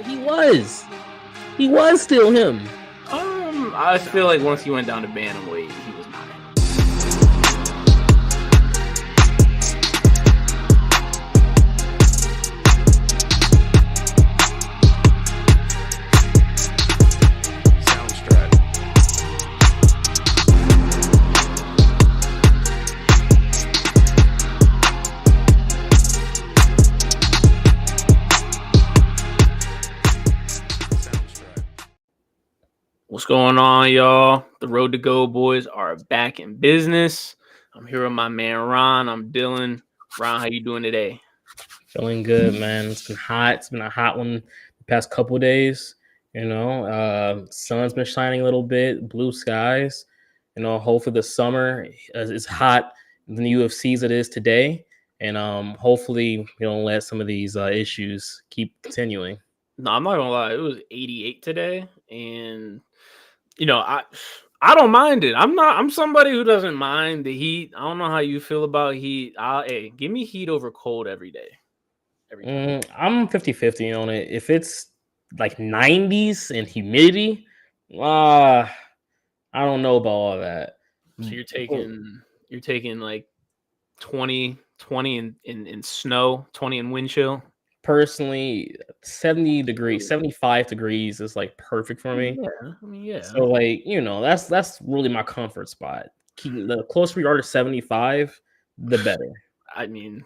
He was. He was still him. I feel like once he went down to bantamweight, he was not him. What's going on, y'all? The Road to Go boys are back in business. I'm here with my man Ron. I'm Dylan. Ron, how you doing today? Feeling good, man. It's been hot. It's been a hot one the past couple of days. Sun's been shining a little bit, blue skies. Hopefully the summer is hot in the UFC as it is today. And hopefully we don't let some of these issues keep continuing. No, I'm not gonna lie. It was 88 today, and I don't mind it. I'm somebody who doesn't mind the heat. I don't know how you feel about heat. Hey, give me heat over cold every day. I'm 50-50 on it. If it's like 90s and humidity, I don't know about all that. So you're taking like 20 in snow, 20 in wind chill. Personally, 70 degrees, 75 degrees is like perfect for me. Yeah. So that's really my comfort spot. The closer we are to 75, the better. I mean,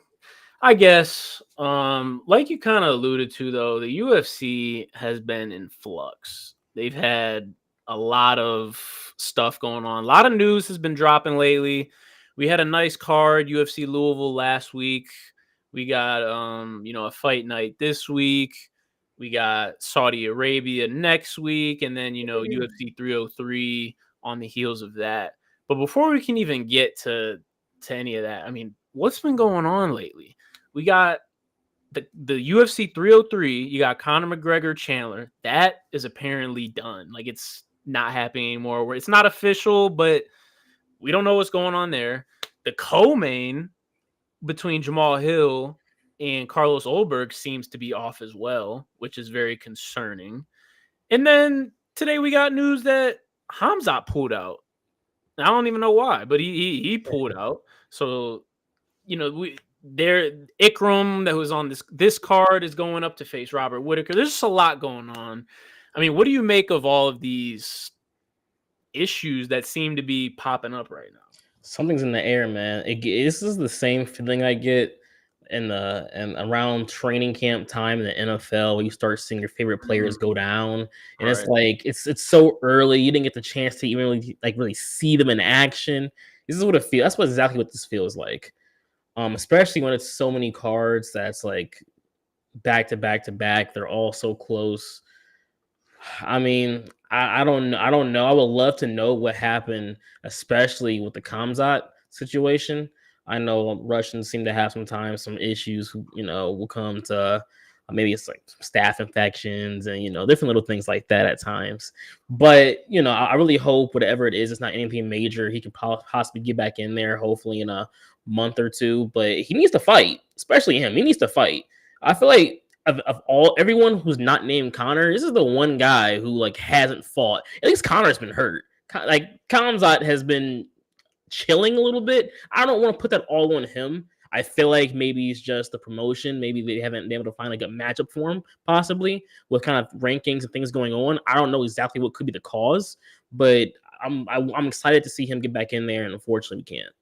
I guess, like you kind of alluded to, though, the UFC has been in flux. They've had a lot of stuff going on. A lot of news has been dropping lately. We had a nice card, UFC Louisville last week. We got, a fight night this week. We got Saudi Arabia next week. And then, UFC 303 on the heels of that. But before we can even get to any of that, I mean, what's been going on lately? We got the UFC 303. You got Conor McGregor Chandler. That is apparently done. Like, it's not happening anymore. It's not official, but we don't know what's going on there. The co-main between Jamal Hill and Carlos Ulberg seems to be off as well, which is very concerning. And then today we got news that Khamzat pulled out. I don't even know why, but he pulled out. So, Ikram that was on this card is going up to face Robert Whittaker. There's just a lot going on. I mean, what do you make of all of these issues that seem to be popping up right now? Something's in the air, man. This is the same feeling I get and around training camp time in the NFL, where you start seeing your favorite players go down, and it's like it's so early. You didn't get the chance to even really see them in action. This is what it feels. That's exactly what this feels like. Especially when it's so many cards that's like back to back to back. They're all so close. I mean, I don't know. I would love to know what happened, especially with the Khamzat situation. I know Russians seem to have sometimes some issues, will come to maybe it's like staph infections and, different little things like that at times. But, I really hope whatever it is, it's not anything major. He can possibly get back in there, hopefully in a month or two. But he needs to fight, especially him. He needs to fight. I feel like of everyone who's not named Conor, this is the one guy who hasn't fought. At least Conor's been hurt. Khamzat has been chilling a little bit. I don't want to put that all on him. I feel like maybe it's just the promotion. Maybe they haven't been able to find a matchup for him, possibly with kind of rankings and things going on. I don't know exactly what could be the cause, but I'm excited to see him get back in there, and unfortunately we can't.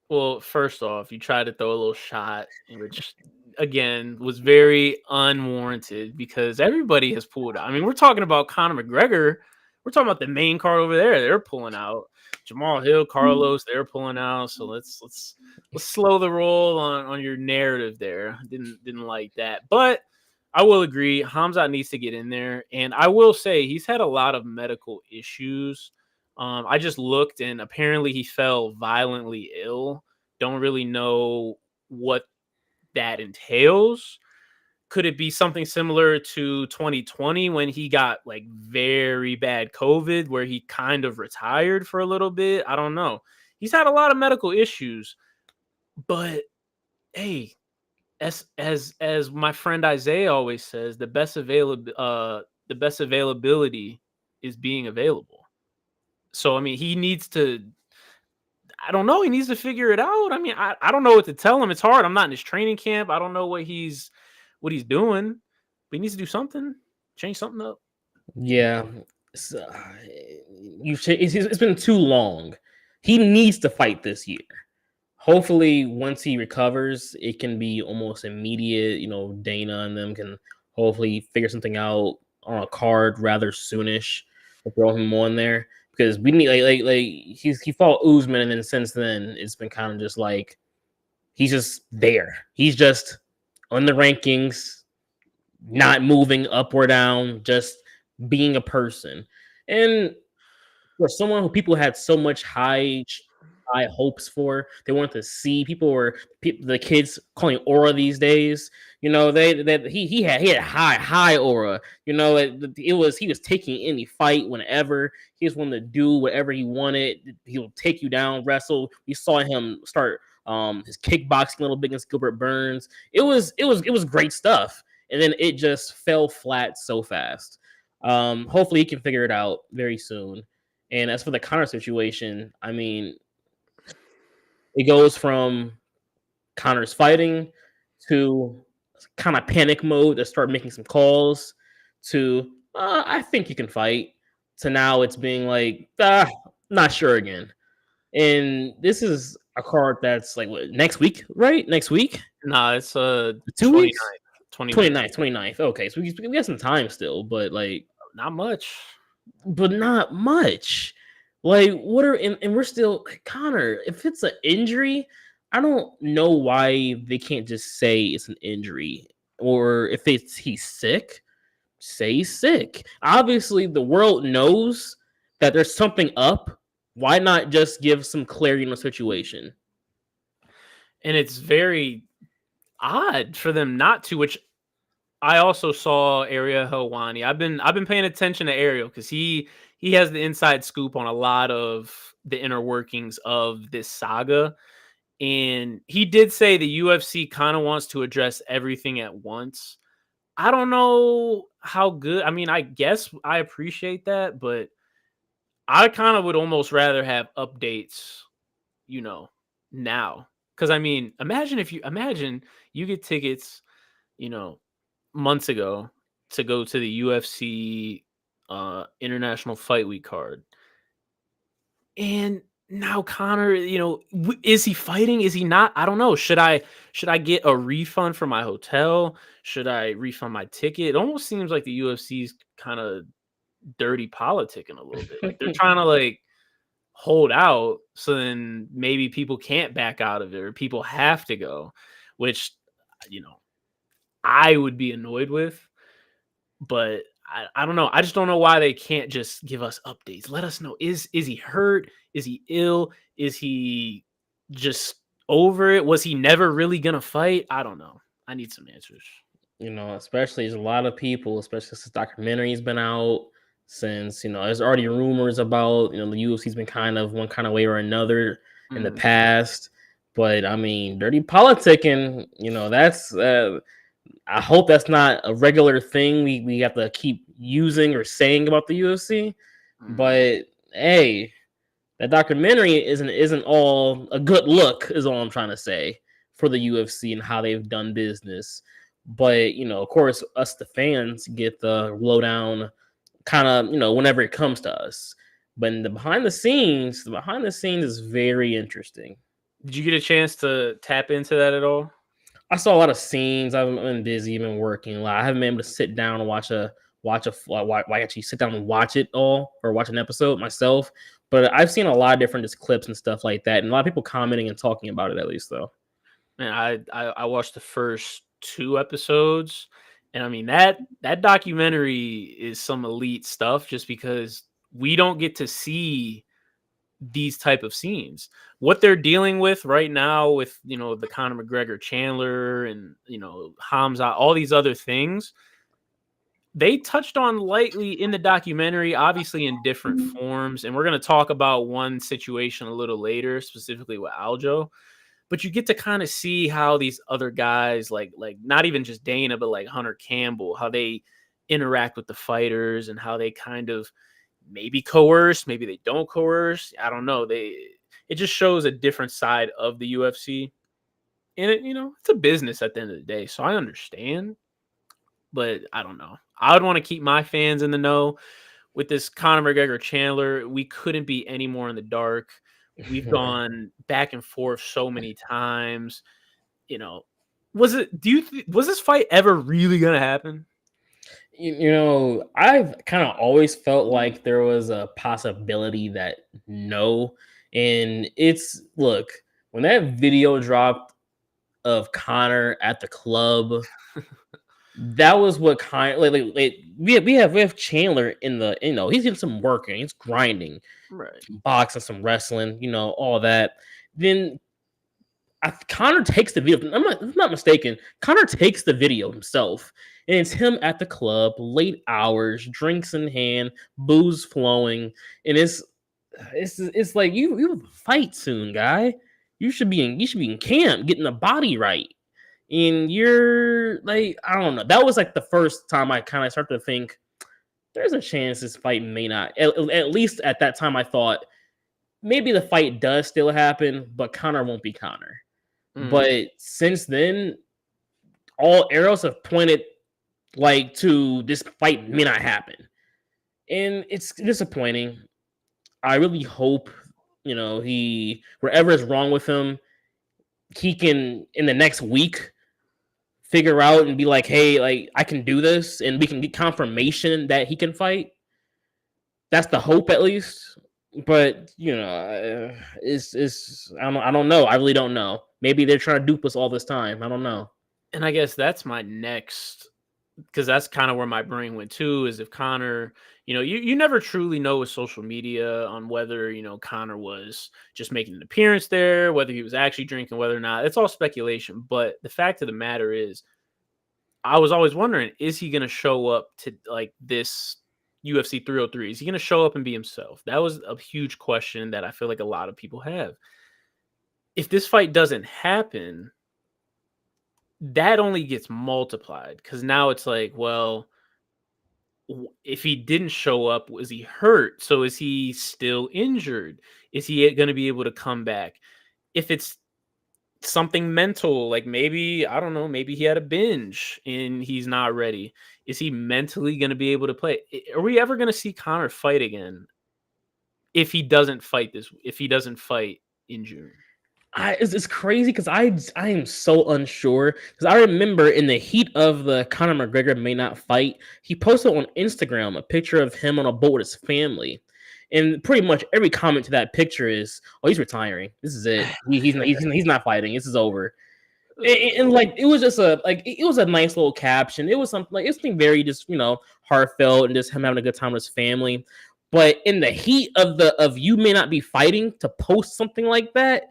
Well, first off, you tried to throw a little shot, which again was very unwarranted because everybody has pulled out. I mean, we're talking about Conor McGregor. We're talking about the main card over there. They're pulling out. Jamal Hill, Carlos, they're pulling out. So let's slow the roll on your narrative there. Didn't like that. But I will agree, Khamzat needs to get in there. And I will say he's had a lot of medical issues. I just looked, and apparently he fell violently ill. Don't really know what that entails. Could it be something similar to 2020 when he got very bad COVID, where he kind of retired for a little bit? I don't know. He's had a lot of medical issues, but hey, as my friend Isaiah always says, the best availability is being available. So I mean, he needs to. I don't know. He needs to figure it out. I mean, I don't know what to tell him. It's hard. I'm not in his training camp. I don't know what he's doing, but he needs to do something, change something up. Yeah, so, it's been too long. He needs to fight this year. Hopefully, once he recovers, it can be almost immediate. Dana and them can hopefully figure something out on a card rather soonish to throw him on there, because we need he fought Usman, and then since then it's been kind of just like he's just there. He's just on the rankings, not moving up or down, just being a person. And for someone who people had so much high hopes for, they wanted to see. The kids calling aura these days. He had high aura. He was taking any fight whenever. He just wanted to do whatever he wanted. He'll take you down, wrestle. We saw him start his kickboxing a little bit against Gilbert Burns. It was great stuff, and then it just fell flat so fast. Hopefully he can figure it out very soon. And as for the Conor situation, I mean, it goes from Conor's fighting to kind of panic mode to start making some calls to I think you can fight, to now it's being like not sure again. And this is a card that's like what, next week, right? Next week? Nah, it's 2 weeks? 29th. 29th. Okay, so we got some time still, but like not much. But not much. Like, what are and we're still Conor. If it's an injury, I don't know why they can't just say it's an injury, or if he's sick, say he's sick. Obviously, the world knows that there's something up. Why not just give some clarity in the situation? And it's very odd for them not to, which I also saw Ariel Helwani. I've been paying attention to Ariel because he has the inside scoop on a lot of the inner workings of this saga. And he did say the UFC kind of wants to address everything at once. I don't know how good. I mean, I guess I appreciate that, but I kind of would almost rather have updates, now. Because I mean, imagine you get tickets, months ago to go to the UFC International Fight Week card. And now Conor, is he fighting? Is he not? I don't know. Should I get a refund for my hotel? Should I refund my ticket? It almost seems like the UFC's kind of dirty politicking a little bit. Like they're trying to like hold out so then maybe people can't back out of it or people have to go, which I would be annoyed with. But I don't know. I just don't know why they can't just give us updates. Let us know. Is he hurt? Is he ill? Is he just over it? Was he never really gonna fight? I don't know. I need some answers. Especially there's a lot of people, especially since the documentary's been out, since there's already rumors about the UFC's been kind of one kind of way or another in the past. But I mean, dirty politicking, that's I hope that's not a regular thing we have to keep using or saying about the UFC. But hey, that documentary isn't all a good look, is all I'm trying to say, for the UFC and how they've done business. But of course, us the fans get the lowdown kind of whenever it comes to us. But in the behind the scenes is very interesting. Did you get a chance to tap into that at all? I saw a lot of scenes. I've been busy, been working a lot. I haven't been able to sit down and actually sit down and watch it all or watch an episode myself. But I've seen a lot of different just clips and stuff like that, and a lot of people commenting and talking about it, at least though. Man, I watched the first 2 episodes, and I mean that documentary is some elite stuff just because we don't get to see these type of scenes. What they're dealing with right now with the Conor McGregor Chandler and Hamza, all these other things, they touched on lightly in the documentary, obviously in different forms. And we're going to talk about one situation a little later, specifically with Aljo. but you get to kind of see how these other guys, like not even just Dana, but like Hunter Campbell, how they interact with the fighters and how they kind of maybe coerce, maybe they don't coerce. I don't know. It just shows a different side of the UFC. And it's a business at the end of the day. So I understand, but I don't know. I would want to keep my fans in the know with this Conor McGregor Chandler. We couldn't be any more in the dark. We've gone back and forth so many times. Was this fight ever really going to happen? I've kind of always felt like there was a possibility that no. And look, when that video dropped of Connor at the club, that was what kind like we have Chandler in the he's getting some work and he's grinding, right? Some boxing, some wrestling, all that. Then Connor takes the video. I'm not mistaken. Connor takes the video himself, and it's him at the club, late hours, drinks in hand, booze flowing, and it's like you have a fight soon, guy. You should be in camp, getting the body right. And you're like, I don't know. That was like the first time I kind of started to think there's a chance this fight may not. At least at that time, I thought maybe the fight does still happen, but Connor won't be Connor. But since then, all arrows have pointed like to this fight may not happen, and it's disappointing. I really hope he whatever is wrong with him, he can in the next week figure out and be like, hey, like I can do this, and we can get confirmation that he can fight. That's the hope, at least. But it's I don't know. I really don't know. Maybe they're trying to dupe us all this time. I don't know. And I guess that's my next, because that's kind of where my brain went to, is if Connor, you never truly know with social media on whether, Connor was just making an appearance there, whether he was actually drinking, whether or not. It's all speculation. But the fact of the matter is, I was always wondering, is he going to show up to like this UFC 303? Is he going to show up and be himself? That was a huge question that I feel like a lot of people have. If this fight doesn't happen, that only gets multiplied, because now it's like, well, if he didn't show up, was he hurt? So is he still injured? Is he going to be able to come back? If it's something mental, like maybe, I don't know, maybe he had a binge and he's not ready. Is he mentally going to be able to play? Are we ever going to see Connor fight again if he doesn't fight in June? It's crazy because I am so unsure, because I remember in the heat of the Conor McGregor may not fight, he posted on Instagram a picture of him on a boat with his family, and pretty much every comment to that picture is, "Oh, he's retiring. This is it. He's not fighting. This is over." And like it was just it was a nice little caption. It was something very just heartfelt and just him having a good time with his family. But in the heat of you may not be fighting, to post something like that,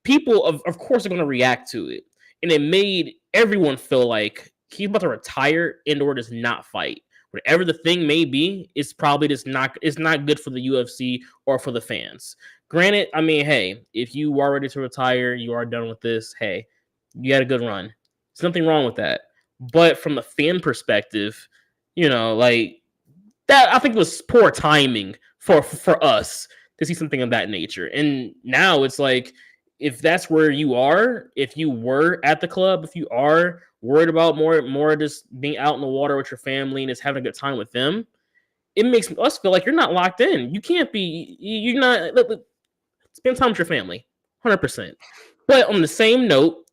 people of course are going to react to it, and it made everyone feel like he's about to retire and or just not fight. Whatever the thing may be, it's probably just not. It's not good for the UFC or for the fans. Granted, I mean, hey, if you are ready to retire, you are done with this. Hey, you had a good run. There's nothing wrong with that. But from the fan perspective, like that, I think was poor timing for us to see something of that nature. And now it's like, if that's where you are, if you were at the club, if you are worried about more just being out in the water with your family and just having a good time with them, it makes us feel like you're not locked in. You can't be. You're not. Spend time with your family, 100%. But on the same note,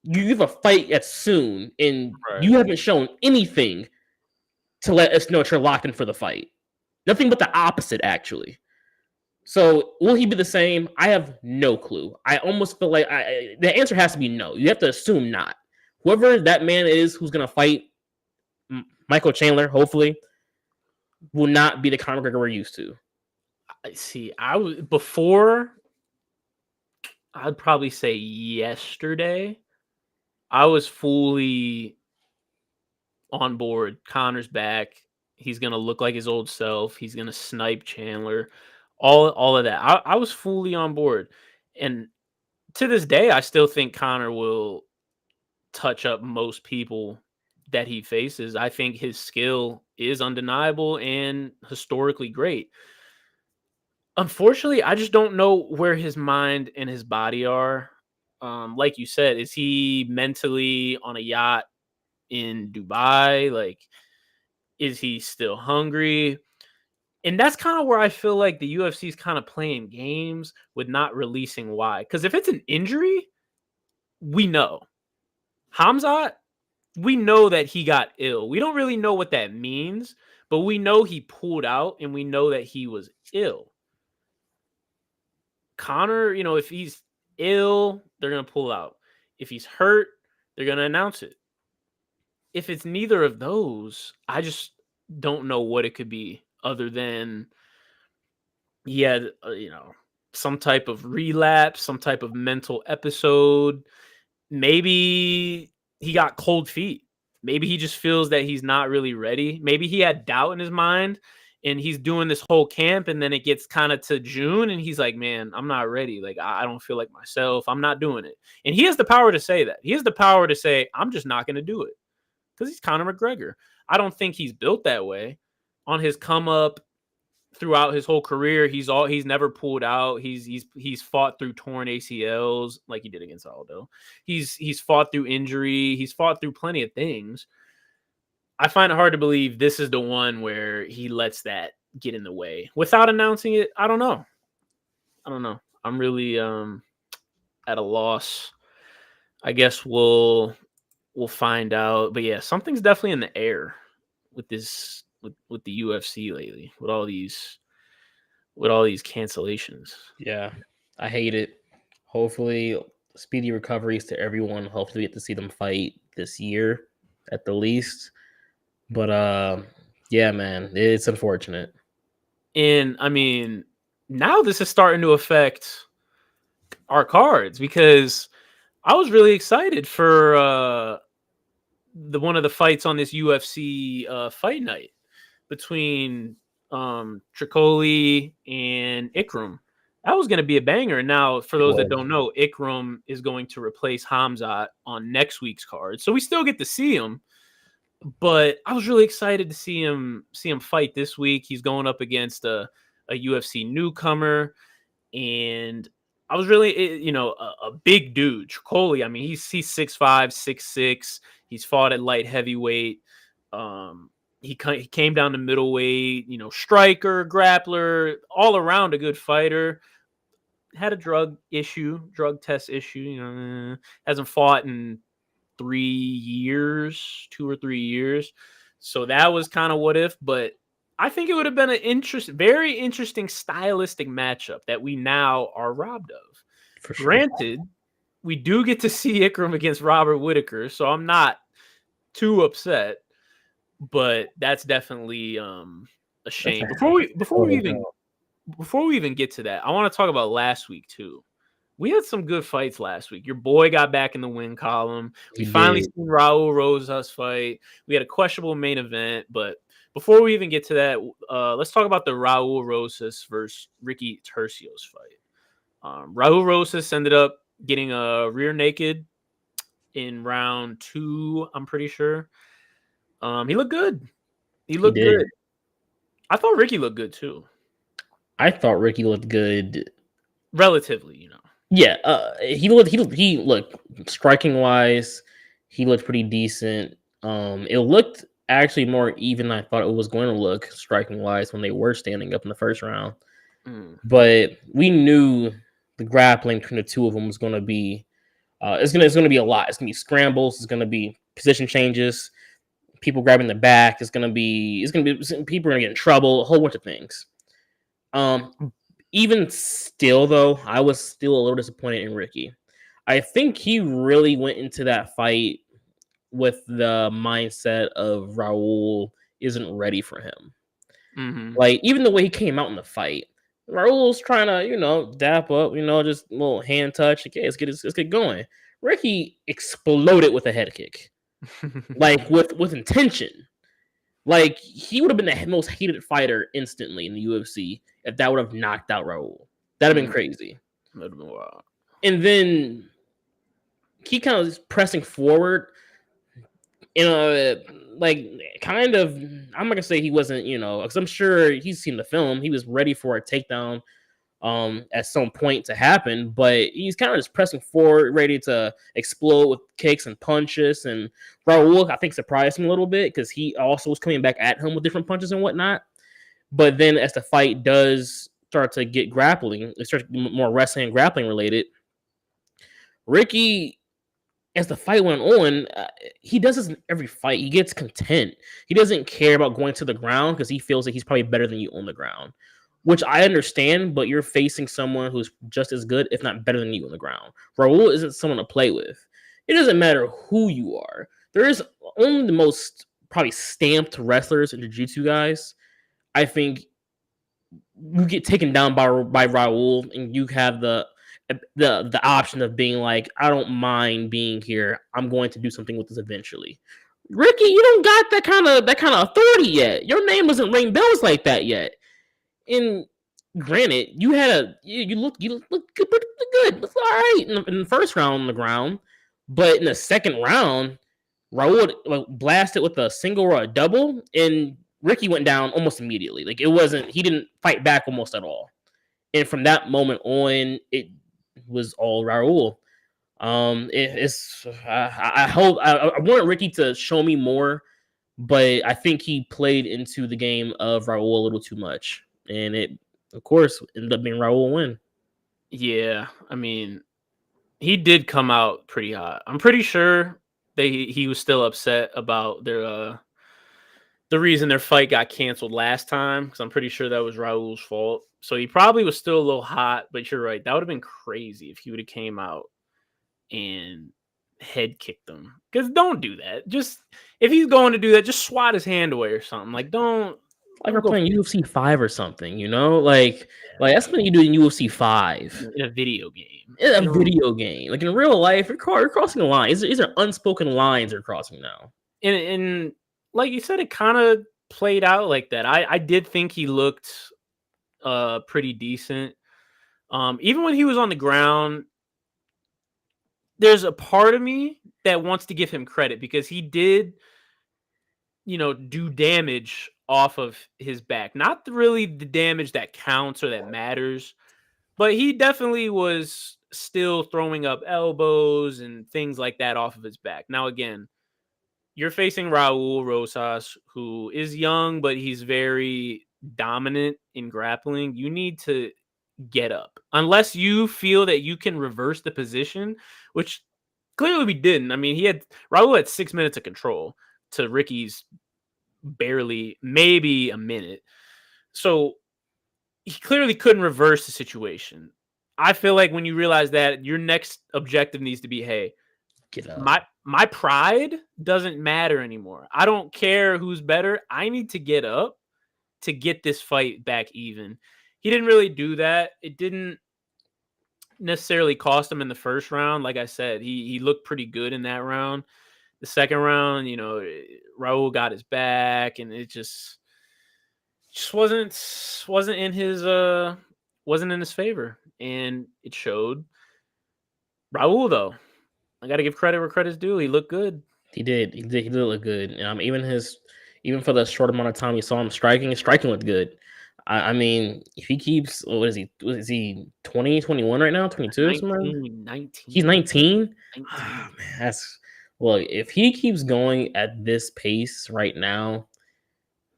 you have a fight that's soon, and you haven't shown anything to let us know that you're locked in for the fight. Nothing but the opposite, actually. So will he be the same? I have no clue. I almost feel like the answer has to be no. You have to assume not. Whoever that man is who's going to fight Michael Chandler, hopefully, will not be the Conor McGregor we're used to. I see. Before, I'd probably say yesterday, I was fully on board. Conor's back. He's going to look like his old self. He's going to snipe Chandler. All of that. I was fully on board. And to this day, I still think Conor will touch up most people that he faces. I think his skill is undeniable and historically great. Unfortunately, I just don't know where his mind and his body are. Like you said, is he mentally on a yacht in Dubai? Like, is he still hungry? And that's kind of where I feel like the UFC is kind of playing games with not releasing why. Because if it's an injury, we know. Hamzat, we know that he got ill. We don't really know what that means, but we know he pulled out and we know that he was ill. Conor, if he's ill, they're going to pull out. If he's hurt, they're going to announce it. If it's neither of those, I just don't know what it could be other than he had, some type of relapse, some type of mental episode. Maybe he got cold feet. Maybe he just feels that he's not really ready. Maybe he had doubt in his mind and he's doing this whole camp and then it gets kind of to June and he's like, man, I'm not ready. Like, I don't feel like myself. I'm not doing it. And he has the power to say that. He has the power to say, I'm just not going to do it because he's Conor McGregor. I don't think he's built that way. On his come up throughout his whole career, he's never pulled out. He's fought through torn ACLs like he did against Aldo. He's fought through injury. He's fought through plenty of things. I find it hard to believe this is the one where he lets that get in the way without announcing it. I don't know. I'm really at a loss. I guess we'll find out. But yeah, something's definitely in the air with this with the UFC lately, with all these cancellations. Yeah, I hate it. Hopefully, speedy recoveries to everyone. Hopefully, we get to see them fight this year at the least. But yeah, man, it's unfortunate. And I mean, now this is starting to affect our cards because I was really excited for one of the fights on this UFC Fight Night between Tricoli and Ikram. That was going to be a banger. Now, for those that don't know, Ikram is going to replace Hamzat on next week's card, so we still get to see him. But I was really excited to see him fight this week. He's going up against a UFC newcomer, and I was really, a big dude. Tricoli, I mean, he's 6'5", 6'6". He's fought at light heavyweight. He came down to middleweight, striker, grappler, all around a good fighter. Had a drug test issue, hasn't fought in 2 or 3 years. So that was kind of what if, but I think it would have been an very interesting stylistic matchup that we now are robbed of. For sure. Granted, we do get to see Ikram against Robert Whittaker, so I'm not too upset, but that's definitely a shame. Before we even get to that, I want to talk about last week too. We had some good fights last week. Your boy got back in the win column. We finally seen Raul Rosas fight. We had a questionable main event, but before we even get to that, let's talk about the Raul Rosas versus Ricky Turcios fight. Raul Rosas ended up getting a rear naked in round 2, I'm pretty sure. He looked good. He looked good. I thought Ricky looked good too. I thought Ricky looked good. Relatively, Yeah, he looked striking wise. He looked pretty decent. It looked actually more even than I thought it was going to look striking wise when they were standing up in the first round. But we knew the grappling between the two of them was going to be it's going to be a lot. It's going to be scrambles. It's going to be position changes. People grabbing the back. It's going to be people are going to get in trouble. A whole bunch of things. Even still, though, I was still a little disappointed in Ricky. I think he really went into that fight with the mindset of Raul isn't ready for him. Mm-hmm. Like, even the way he came out in the fight, Raul's trying to, dap up, just a little hand touch. Okay, let's get going. Ricky exploded with a head kick, like with intention. Like, he would have been the most hated fighter instantly in the UFC if that would have knocked out Raul. That'd have been crazy. That'd have been wild. And then he kind of is pressing forward in a like kind of. I'm not gonna say he wasn't, because I'm sure he's seen the film. He was ready for a takedown at some point to happen, but he's kind of just pressing forward, ready to explode with kicks and punches. And Raul, I think, surprised him a little bit because he also was coming back at him with different punches and whatnot. But then as the fight does start to get grappling, it starts more wrestling and grappling related. Ricky, as the fight went on, he does this in every fight. He gets content. He doesn't care about going to the ground because he feels that he's probably better than you on the ground, which I understand, but you're facing someone who's just as good, if not better than you on the ground. Raul isn't someone to play with. It doesn't matter who you are. There is only the most probably stamped wrestlers and jiu-jitsu guys. I think you get taken down by Raul, and you have the option of being like, I don't mind being here. I'm going to do something with this eventually. Ricky, you don't got that kind of authority yet. Your name doesn't ring bells like that yet. And granted, you look good, it's all right in the first round on the ground, but in the second round, Raul blasted with a single or a double, and Ricky went down almost immediately. Like he didn't fight back almost at all. And from that moment on, it was all Raul. I hope I want Ricky to show me more, but I think he played into the game of Raul a little too much, and it, of course, ended up being Raul win. Yeah, I mean, he did come out pretty hot. I'm pretty sure he was still upset about the reason their fight got canceled last time, because I'm pretty sure that was Raul's fault. So he probably was still a little hot, but you're right. That would have been crazy if he would have came out and head kicked him. Because don't do that. Just if he's going to do that, just swat his hand away or something. Like don't We're playing UFC 5 or something, like that's something you do in UFC 5. In a video game. In a video game. Like in real life, you're crossing a line. These are unspoken lines you're crossing now. And like you said, it kind of played out like that. I did think he looked pretty decent. Even when he was on the ground, there's a part of me that wants to give him credit because he did, do damage off of his back. Not really the damage that counts or that matters, but he definitely was still throwing up elbows and things like that off of his back. Now, again, you're facing Raul Rosas, who is young, but he's very dominant in grappling. You need to get up. Unless you feel that you can reverse the position, which clearly we didn't. I mean, Raul had 6 minutes of control to Ricky's barely, maybe a minute. So he clearly couldn't reverse the situation. I feel like when you realize that, your next objective needs to be, hey, get up. My pride doesn't matter anymore. I don't care who's better. I need to get up to get this fight back even. He didn't really do that. It didn't necessarily cost him in the first round. Like I said, he looked pretty good in that round. The second round, Raul got his back, and it just wasn't in his favor, and it showed. Raul, though, I got to give credit where credit's due. He looked good. He did look good. Even for the short amount of time we saw him striking looked good. I mean, if he keeps, what is he? Is he 20, 21 right now? 22 or something? 19. He's 19? Oh, man, if he keeps going at this pace right now,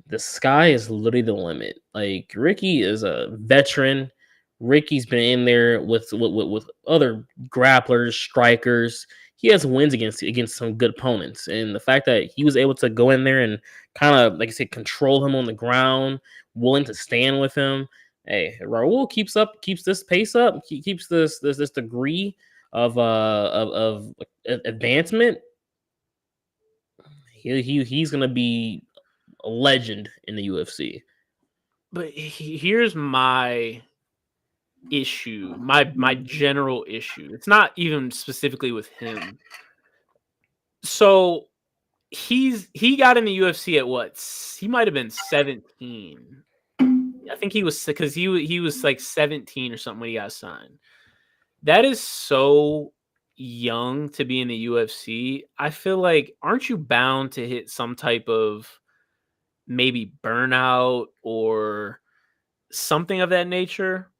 the sky is literally the limit. Like, Ricky is a veteran. Ricky's been in there with other grapplers, strikers. He has wins against some good opponents, and the fact that he was able to go in there and kind of, like I said, control him on the ground, willing to stand with him. Hey, Raul keeps this pace up, he keeps this degree of advancement. He's gonna be a legend in the UFC. But here's my issue, my general issue. It's not even specifically with him. So he got in the UFC at what? He might have been 17. I think he was, because he was like 17 or something when he got signed. That is so young to be in the UFC. I feel like, aren't you bound to hit some type of maybe burnout or something of that nature?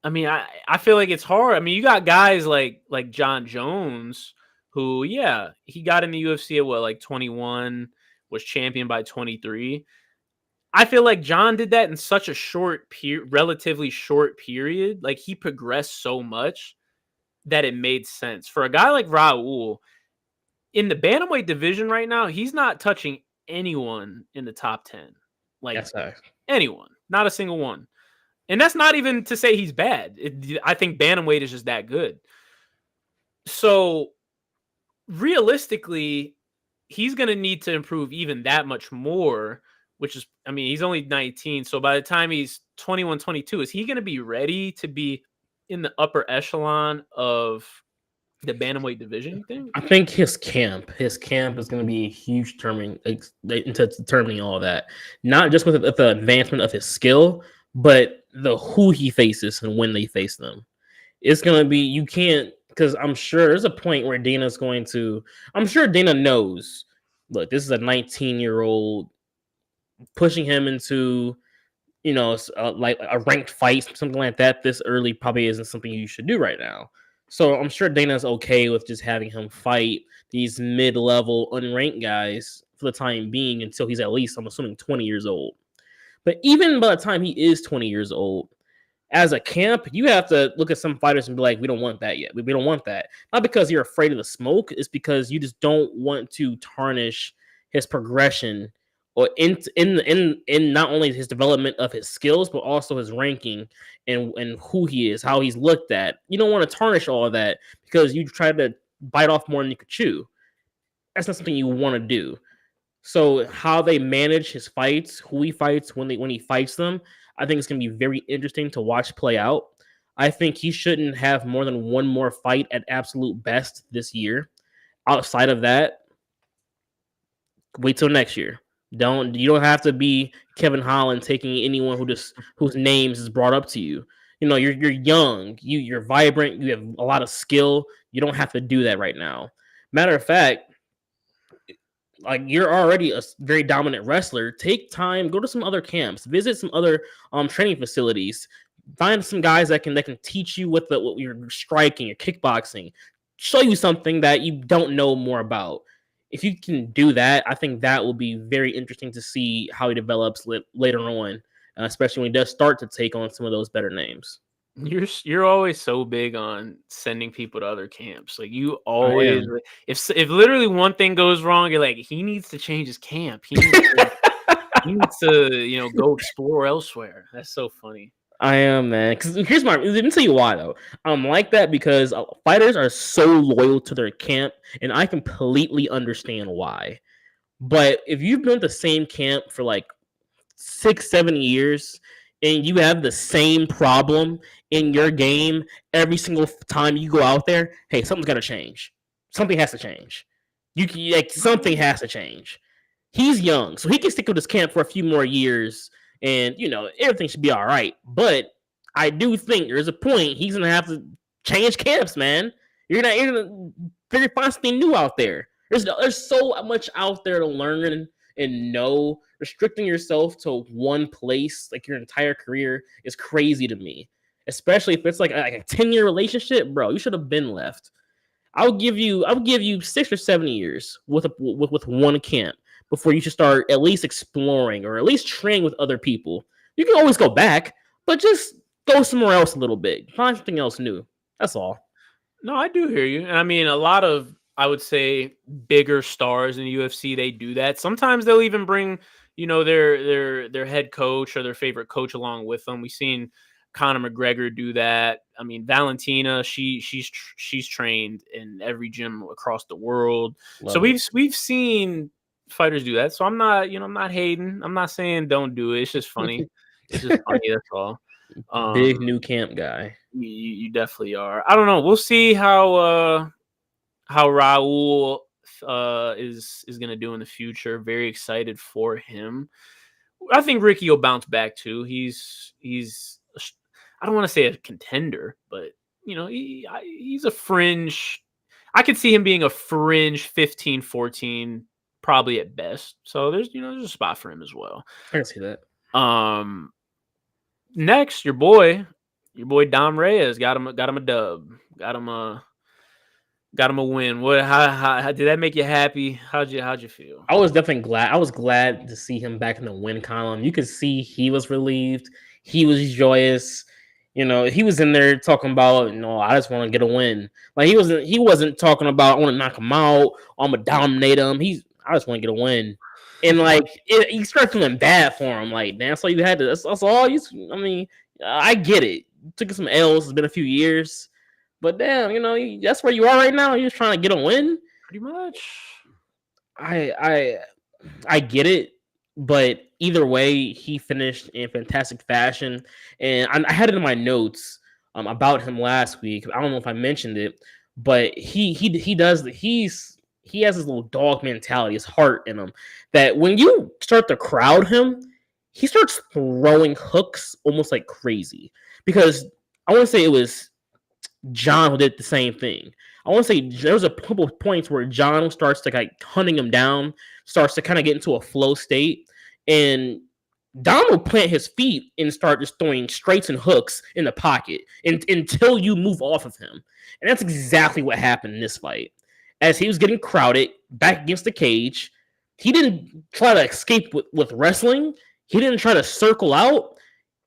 I mean, I feel like it's hard. I mean, you got guys like John Jones, who, yeah, he got in the UFC at what, like 21, was champion by 23. I feel like John did that in such a relatively short period. Like, he progressed so much that it made sense. For a guy like Raul, in the bantamweight division right now, he's not touching anyone in the top 10. Like, That's nice. anyone, not a single one. And that's not even to say he's bad. I think bantamweight is just that good. So realistically, he's going to need to improve even that much more, which is, I mean, he's only 19. So by the time he's 21, 22, is he going to be ready to be in the upper echelon of the bantamweight division, you think? I think his camp is going to be a huge into determining all that. Not just with the advancement of his skill, but the who he faces and when they face them. It's going to be, you can't, because I'm sure there's a point where Dana's going to, I'm sure Dana knows, look, this is a 19-year-old, pushing him into, like a ranked fight, something like that this early probably isn't something you should do right now. So I'm sure Dana's okay with just having him fight these mid-level unranked guys for the time being until he's at least, I'm assuming, 20 years old. But even by the time he is 20 years old, as a camp, you have to look at some fighters and be like, we don't want that yet. We don't want that. Not because you're afraid of the smoke, it's because you just don't want to tarnish his progression or in not only his development of his skills, but also his ranking and who he is, how he's looked at. You don't want to tarnish all of that because you try to bite off more than you could chew. That's not something you want to do. So how they manage his fights, who he fights, when he fights them, I think it's going to be very interesting to watch play out. I think he shouldn't have more than one more fight at absolute best this year. Outside of that, wait till next year. You don't have to be Kevin Holland taking anyone whose names is brought up to you. You're young, you're vibrant, you have a lot of skill. You don't have to do that right now. Matter of fact, like, you're already a very dominant wrestler. Take time, go to some other camps, visit some other training facilities, find some guys that can teach you what you're striking, your kickboxing, show you something that you don't know more about. If you can do that, I think that will be very interesting to see how he develops later on, especially when he does start to take on some of those better names. You're always so big on sending people to other camps. Like, you I always, am. if literally one thing goes wrong, you're like, he needs to change his camp. He needs to, go explore elsewhere. That's so funny. I am, man. Because let me tell you why though. I'm like that because fighters are so loyal to their camp, and I completely understand why. But if you've been at the same camp for like 6-7 years, and you have the same problem in your game every single time you go out there, hey, something's got to change. Something has to change. Something has to change. He's young, so he can stick with his camp for a few more years, and everything should be all right. But I do think there's a point he's gonna have to change camps, man. You're gonna figure find something new out there. There's so much out there to learn and know. Restricting yourself to one place like your entire career is crazy to me. Especially if it's like a 10-year relationship, bro. You should have been left. I'll give you 6 or 7 years with one camp before you should start at least exploring or at least training with other people. You can always go back, but just go somewhere else a little bit. Find something else new. That's all. No, I do hear you. And I mean, a lot of, I would say, bigger stars in the UFC, they do that. Sometimes they'll even bring, their head coach or their favorite coach along with them. We've seen Conor McGregor do that. I mean, Valentina, she's trained in every gym across the world. So Love it. we've seen fighters do that. So I'm not hating. I'm not saying don't do it. It's just funny. It's just funny, that's all. Big new camp guy. You definitely are. I don't know. We'll see how Raul is gonna do in the future. Very excited for him. I think Ricky will bounce back too. He's I don't want to say a contender, but he's a fringe. I could see him being a fringe 15, 14, probably at best. So there's a spot for him as well. I can see that. Next, your boy Dom Reyes got him a dub, got him a win. How did that make you happy? How'd you feel? I was definitely glad. I was glad to see him back in the win column. You could see he was relieved. He was joyous. He was in there talking about, I just want to get a win. Like he wasn't talking about I want to knock him out, I'm gonna dominate him. I just want to get a win. And like you start feeling bad for him. Like, man, that's all you had to. That's all you. I mean, I get it. Took some L's. It's been a few years, but damn, that's where you are right now. You're just trying to get a win. Pretty much. I get it, but either way, he finished in fantastic fashion, and I had it in my notes about him last week. I don't know if I mentioned it, but he has this little dog mentality, his heart in him, that when you start to crowd him, he starts throwing hooks almost like crazy. Because I want to say it was John who did the same thing. I want to say there was a couple of points where John starts to like hunting him down, starts to kind of get into a flow state, and Dom will plant his feet and start just throwing straights and hooks in the pocket until you move off of him. And that's exactly what happened in this fight. As he was getting crowded back against the cage, he didn't try to escape with wrestling. He didn't try to circle out.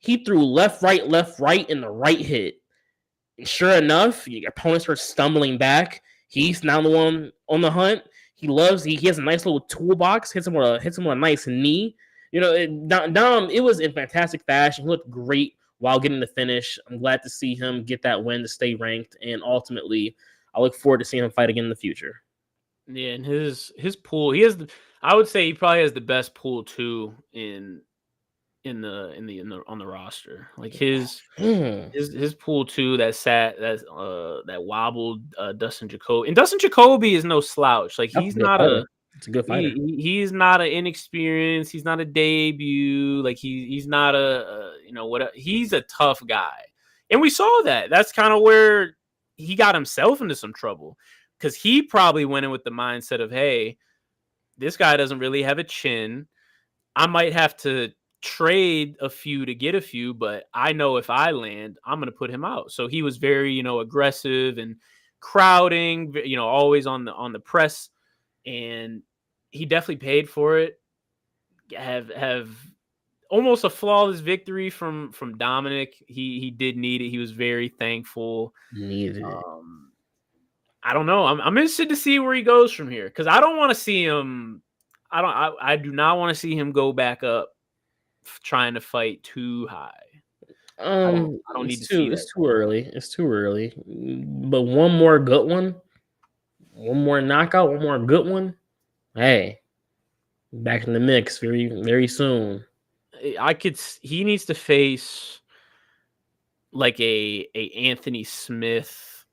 He threw left, right, and the right hit. And sure enough, your opponent starts stumbling back. He's now the one on the hunt. He has a nice little toolbox. Hits him with a nice knee. Dom, it was in fantastic fashion. He looked great while getting the finish. I'm glad to see him get that win to stay ranked, and I look forward to seeing him fight again in the future. Yeah, and his pool, I would say he probably has the best pool too on the roster. Like his pool too that wobbled Dustin Jacoby. And Dustin Jacoby is no slouch. Like he's not it's a good fighter. He's not an inexperienced. He's not a debut. Like he's not he's a tough guy. And we saw that. That's kind of where he got himself into some trouble, because he probably went in with the mindset of, hey, this guy doesn't really have a chin. I might have to trade a few to get a few, but I know if I land, I'm going to put him out. So he was very, aggressive and crowding, always on the press, and he definitely paid for it. Have almost a flawless victory from Dominic. He did need it. He was very thankful. Needed it. I don't know. I'm interested to see where he goes from here, because I don't want to see him. I do not want to see him go back up trying to fight too high. I don't need to see that. It's too early. It's too early. But one more good one, one more knockout, one more good one. Hey, back in the mix very, very soon. He needs to face like a Anthony Smith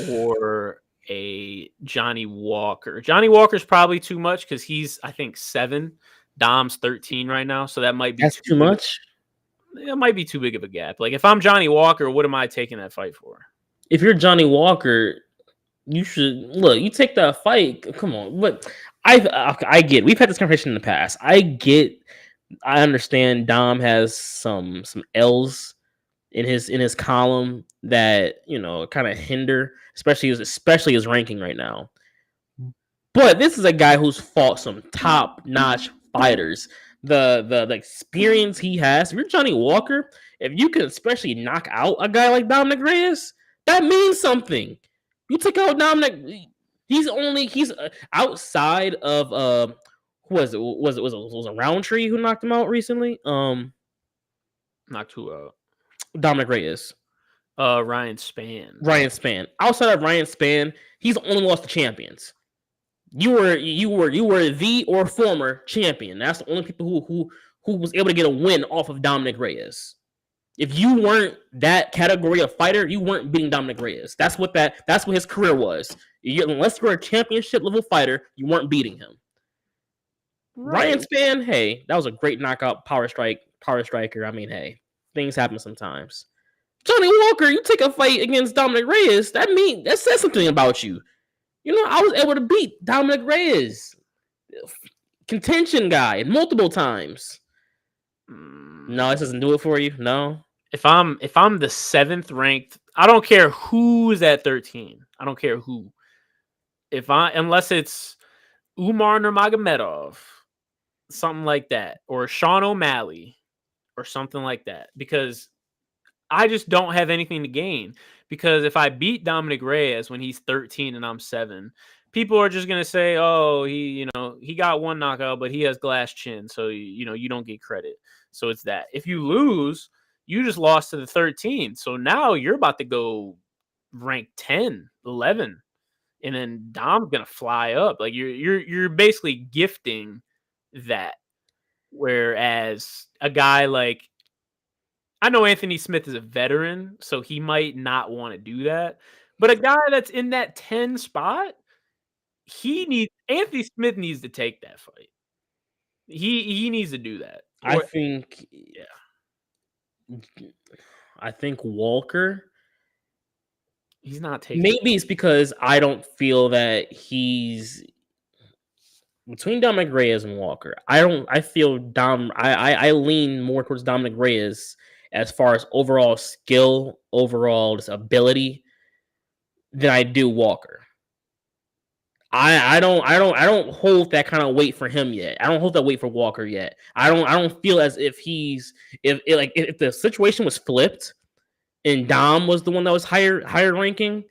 or a Johnny Walker. Johnny Walker's probably too much, because he's, I think, 7. Dom's 13 right now, so that might be too much. It might be too big of a gap. Like if I'm Johnny Walker, what am I taking that fight for? If you're Johnny Walker, you should look. You take that fight. Come on, but I get. We've had this conversation in the past. I understand. Dom has some L's in his column that kind of hinder, especially his ranking right now. But this is a guy who's fought some top-notch fighters. The experience he has. If you're Johnny Walker, if you can especially knock out a guy like Dominic Reyes, that means something. You took out Dominic. He's outside of who was it? Was it Roundtree who knocked him out recently? Knocked who out? Dominic Reyes. Ryan Spann. Outside of Ryan Spann, he's only lost to champions. You were the or former champion. That's the only people who was able to get a win off of Dominic Reyes. If you weren't that category of fighter, you weren't beating Dominic Reyes. That's what his career was. Unless you're a championship level fighter, you weren't beating him. Right. Ryan Spann, hey, that was a great knockout power striker. I mean, hey, things happen sometimes. Johnny Walker, you take a fight against Dominic Reyes, that says something about you. I was able to beat Dominic Reyes, contention guy, multiple times. No, this doesn't do it for you. No. If I'm the 7th ranked, I don't care who's at 13. I don't care who. Unless it's Umar Nurmagomedov, something like that, or Sean O'Malley, or something like that, because I just don't have anything to gain. Because if I beat Dominic Reyes when he's 13 and I'm 7, people are just gonna say, "Oh, he got one knockout, but he has glass chin, so you don't get credit." So it's that. If you lose, you just lost to the 13. So now you're about to go rank 10, 11, and then Dom's gonna fly up. Like you're basically gifting that. Whereas a guy like, I know Anthony Smith is a veteran, so he might not want to do that. But a guy that's in that 10 spot, Anthony Smith needs to take that fight. He needs to do that. I think Walker. He's not taking. Maybe it's because I don't feel that he's between Dominic Reyes and Walker. I feel I lean more towards Dominic Reyes as far as overall skill, overall just ability, than I do Walker. I don't hold that kind of weight for him yet. I don't hold that weight for Walker yet. I don't feel as if if the situation was flipped and Dom was the one that was higher ranking,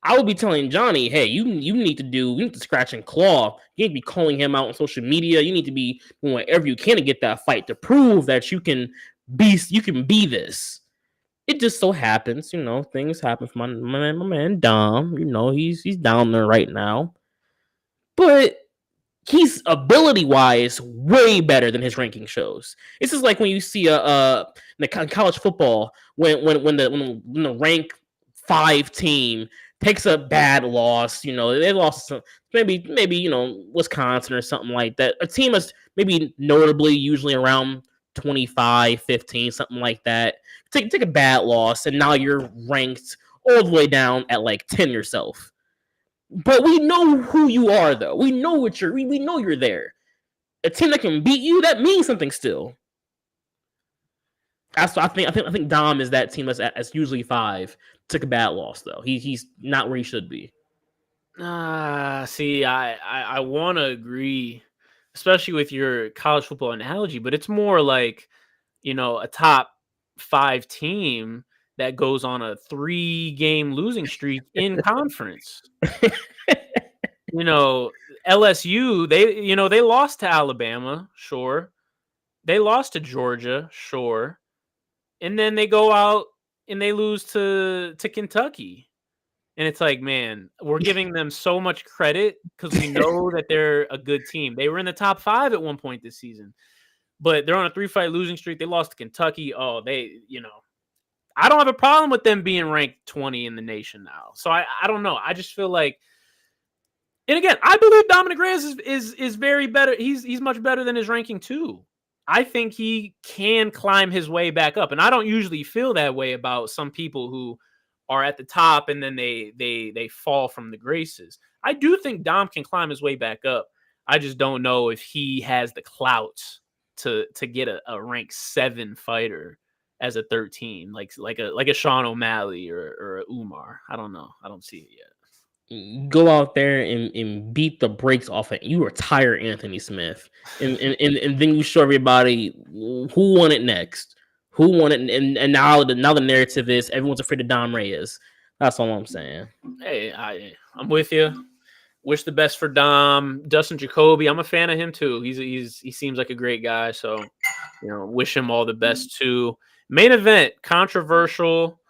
I would be telling Johnny, hey, you need to scratch and claw. You need to be calling him out on social media. You need to be doing whatever you can to get that fight to prove that you can be this. It just so happens, things happen for my man Dom. He's down there right now. But he's ability-wise way better than his ranking shows. This is like when you see in college football when the rank 5 team takes a bad loss, they lost maybe Wisconsin or something like that. A team is maybe notably usually around 25, 15, something like that. Take a bad loss, and now you're ranked all the way down at like 10 yourself. But we know who you are, though. We know we know you're there. A team that can beat you, that means something still. I think Dom is that team that's usually 5. Took a bad loss though. He's not where he should be. See, I want to agree, especially with your college football analogy, but it's more like, a top 5 team that goes on a 3-game losing streak in conference. LSU, they lost to Alabama, sure. They lost to Georgia, sure. And then they go out and they lose to Kentucky. And it's like, man, we're giving them so much credit because we know that they're a good team. They were in the top 5 at one point this season, but they're on a 3-fight losing streak. They lost to Kentucky. Oh, I don't have a problem with them being ranked 20 in the nation now. So I don't know. I just feel like, and again, I believe Dominic Reyes is very better. He's much better than his ranking too. I think he can climb his way back up. And I don't usually feel that way about some people who are at the top and then they fall from the graces. I do think Dom can climb his way back up. I just don't know if he has the clout to get a rank 7 fighter as a 13, like a Sean O'Malley or a Umar. I don't know. I don't see it yet. Go out there and beat the brakes off it. You retire Anthony Smith, and then you show everybody who won it next, who won it, and now the narrative is everyone's afraid of Dom Reyes. That's all I'm saying. Hey, I'm with you. Wish the best for Dom. Dustin Jacoby, I'm a fan of him too. He seems like a great guy, so wish him all the best too. Main event, controversial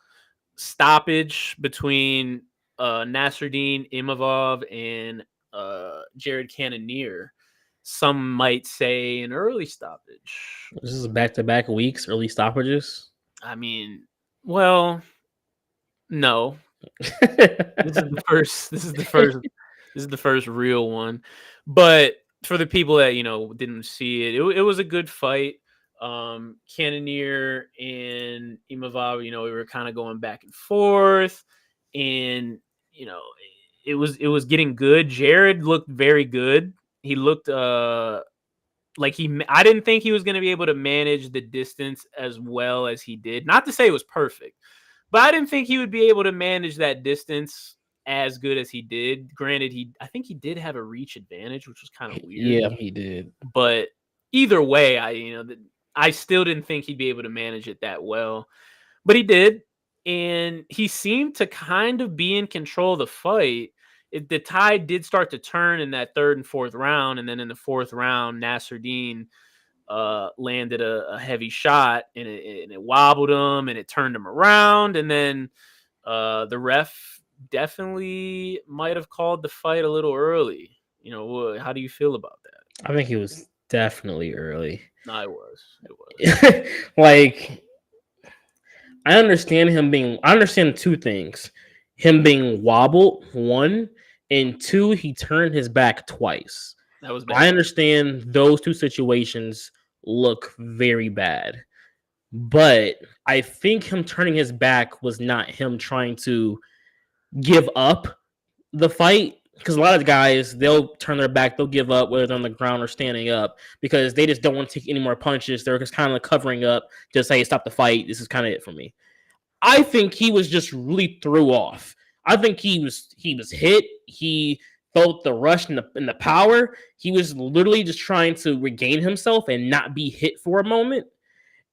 stoppage between Nasruddin Imavov and Jared Cannonier. Some might say an early stoppage. This is back-to-back weeks, early stoppages. I mean, well, no. This is the first real one. But for the people that didn't see it, it was a good fight. Cannonier and Imavov, we were kind of going back and forth, and it was getting good. Jared looked very good. He looked like I didn't think he was going to be able to manage the distance as well as he did. Not to say it was perfect, but I didn't think he would be able to manage that distance as good as he did. Granted, I think he did have a reach advantage, which was kind of weird. Yeah, he did. But either way, I still didn't think he'd be able to manage it that well, but he did, and he seemed to kind of be in control of the fight. The tide did start to turn in that third and fourth round, and then in the fourth round, Nasruddin landed a heavy shot, and it wobbled him, and it turned him around, and then the ref definitely might have called the fight a little early. How do you feel about that? I think he was definitely early. No, it was. Like, I understand two things. Him being wobbled, one, and two, he turned his back twice. That was bad. I understand those two situations look very bad. But I think him turning his back was not him trying to give up the fight. Because a lot of guys, they'll turn their back, they'll give up, whether they're on the ground or standing up, because they just don't want to take any more punches. They're just kind of covering up, just say, stop the fight. This is kind of it for me. I think he was just really threw off. I think he was hit. He felt the rush and the power. He was literally just trying to regain himself and not be hit for a moment.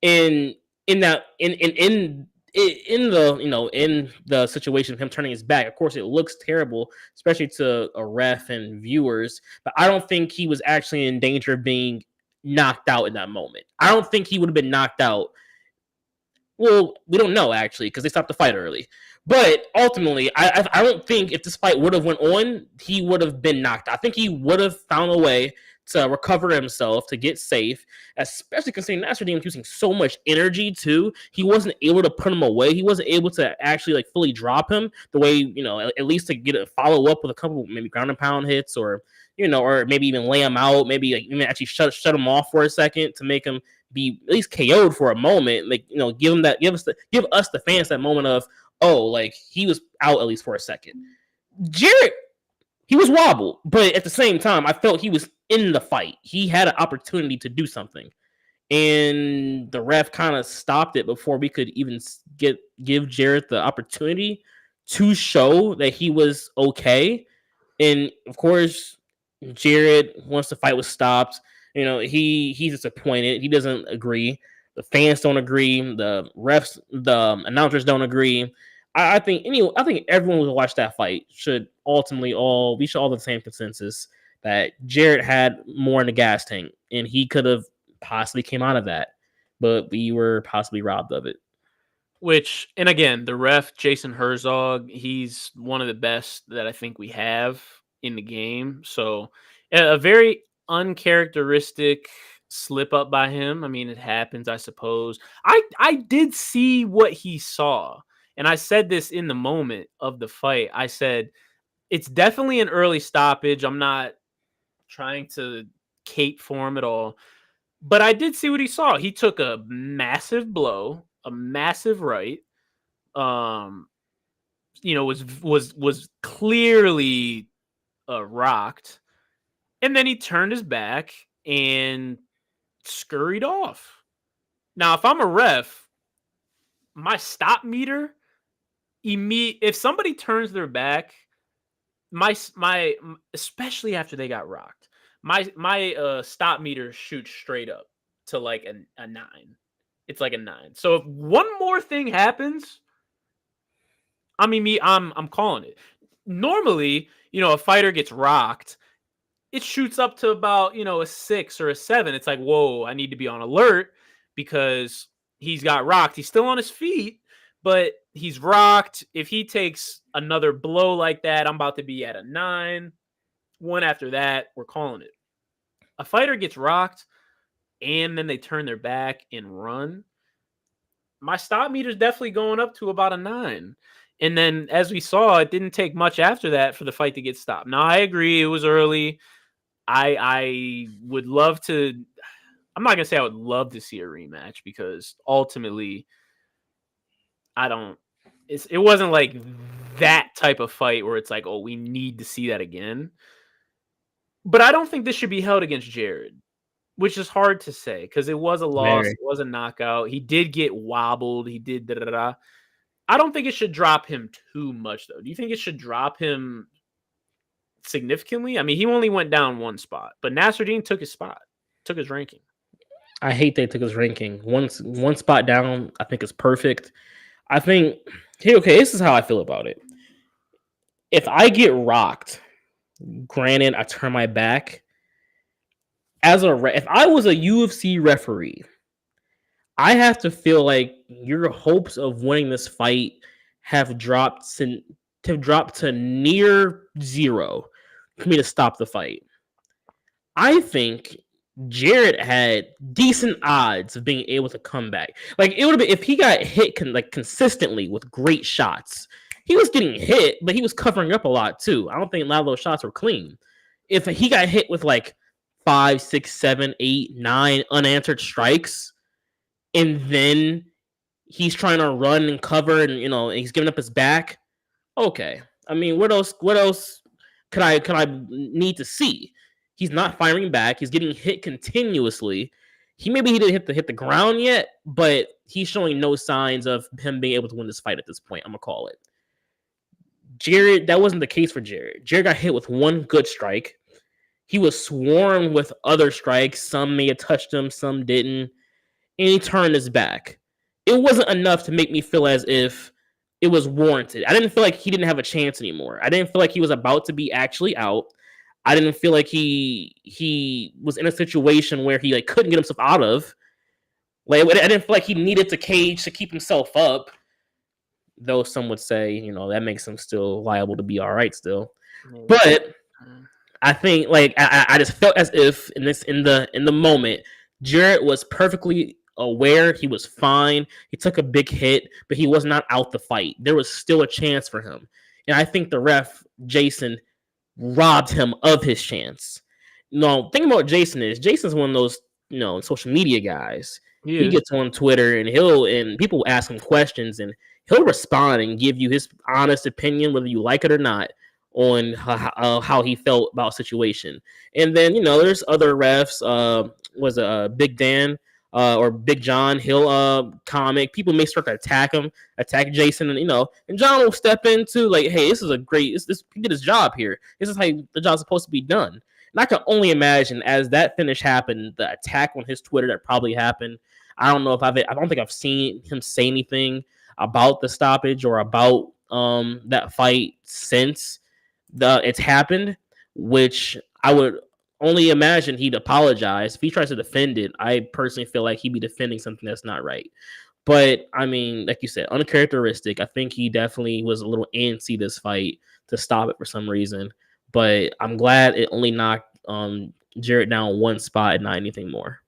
And in the situation of him turning his back, of course it looks terrible, especially to a ref and viewers. But I don't think he was actually in danger of being knocked out in that moment. I don't think he would have been knocked out. Well, we don't know actually because they stopped the fight early. But ultimately, I don't think if this fight would have went on, he would have been knocked out. I think he would have found a way to recover himself, to get safe, especially considering Nasruddin was using so much energy too. He wasn't able to put him away. He wasn't able to actually fully drop him the way, at least to get a follow up with a couple maybe ground and pound hits or maybe even lay him out, maybe even actually shut him off for a second to make him be at least KO'd for a moment. Give us the fans that moment of, he was out at least for a second. Jarrett, he was wobbled, but at the same time, I felt he was in the fight. He had an opportunity to do something, and the ref kind of stopped it before we could even give Jarrett the opportunity to show that he was okay. And of course, Jarrett, once the fight was stopped, he's disappointed. He doesn't agree. The fans don't agree. The refs, the announcers don't agree. I think everyone who watched that fight should ultimately all have the same consensus that Jarrett had more in the gas tank, and he could have possibly came out of that, but we were possibly robbed of it. And again, the ref, Jason Herzog, he's one of the best that I think we have in the game. So a very uncharacteristic slip up by him. I mean, it happens, I suppose. I did see what he saw. And I said this in the moment of the fight. I said, it's definitely an early stoppage. I'm not trying to cape for him at all. But I did see what he saw. He took a massive blow, a massive right. Was clearly rocked. And then he turned his back and scurried off. Now, if I'm a ref, my stop meter, if somebody turns their back, my especially after they got rocked, my stop meter shoots straight up to like a 9. It's like a 9. So if one more thing happens, I'm calling it. Normally, a fighter gets rocked, it shoots up to about, a 6 or a 7. It's like, whoa, I need to be on alert because he's got rocked. He's still on his feet, but he's rocked. If he takes another blow like that, I'm about to be at a 9. One after that, we're calling it. A fighter gets rocked and then they turn their back and run. My stop meter is definitely going up to about a 9. And then, as we saw, it didn't take much after that for the fight to get stopped. Now, I agree, it was early. I would love to. I'm not gonna say I would love to see a rematch because ultimately, it wasn't like that type of fight where it's like, oh, we need to see that again. But I don't think this should be held against Jared, which is hard to say because it was a loss, Very. it was a knockout. He did get wobbled. He did da da da. I don't think it should drop him too much, though. Do you think it should drop him significantly? I mean, he only went down one spot, but Nasruddin took his spot, took his ranking. I hate they took his ranking. One spot down, I think is perfect. I think, okay, this is how I feel about it. If I get rocked, granted, I turn my back. If I was a UFC referee, I have to feel like your hopes of winning this fight have dropped to near zero for me to stop the fight. I think Jared had decent odds of being able to come back. Like it would have been if he got hit consistently with great shots. He was getting hit, but he was covering up a lot too. I don't think a lot of those shots were clean. If he got hit with like 5, 6, 7, 8, 9 unanswered strikes, and then he's trying to run and cover, and he's giving up his back. Okay, I mean, what else could I need to see? He's not firing back. He's getting hit continuously. He didn't hit the ground yet, but he's showing no signs of him being able to win this fight at this point. I'm gonna call it. Jared, that wasn't the case for Jared. Jared got hit with one good strike. He was swarmed with other strikes. Some may have touched him, some didn't. And he turned his back. It wasn't enough to make me feel as if it was warranted. I didn't feel like he didn't have a chance anymore. I didn't feel like he was about to be actually out. I didn't feel like he was in a situation where he couldn't get himself out of. I didn't feel like he needed to cage to keep himself up. Though some would say, that makes him still liable to be all right still. But I think I just felt as if in the moment, Jarrett was perfectly aware. He was fine. He took a big hit, but he was not out the fight. There was still a chance for him. And I think the ref, Jason, robbed him of his chance. Thing about Jason's one of those, social media guys. He gets on Twitter and people ask him questions and he'll respond and give you his honest opinion, whether you like it or not, on how he felt about a situation. And then, there's other refs, was Big Dan or Big John, he'll comic. People may start to attack Jason, and John will step into hey, this is he did his job here. This is how the job's supposed to be done. And I can only imagine as that finish happened, the attack on his Twitter that probably happened. I don't think I've seen him say anything about the stoppage or about that fight since it's happened, which I would only imagine he'd apologize. If he tries to defend it, I personally feel like he'd be defending something that's not right. But I mean, like you said, uncharacteristic. I think he definitely was a little antsy this fight to stop it for some reason. But I'm glad it only knocked Jarrett down one spot and not anything more.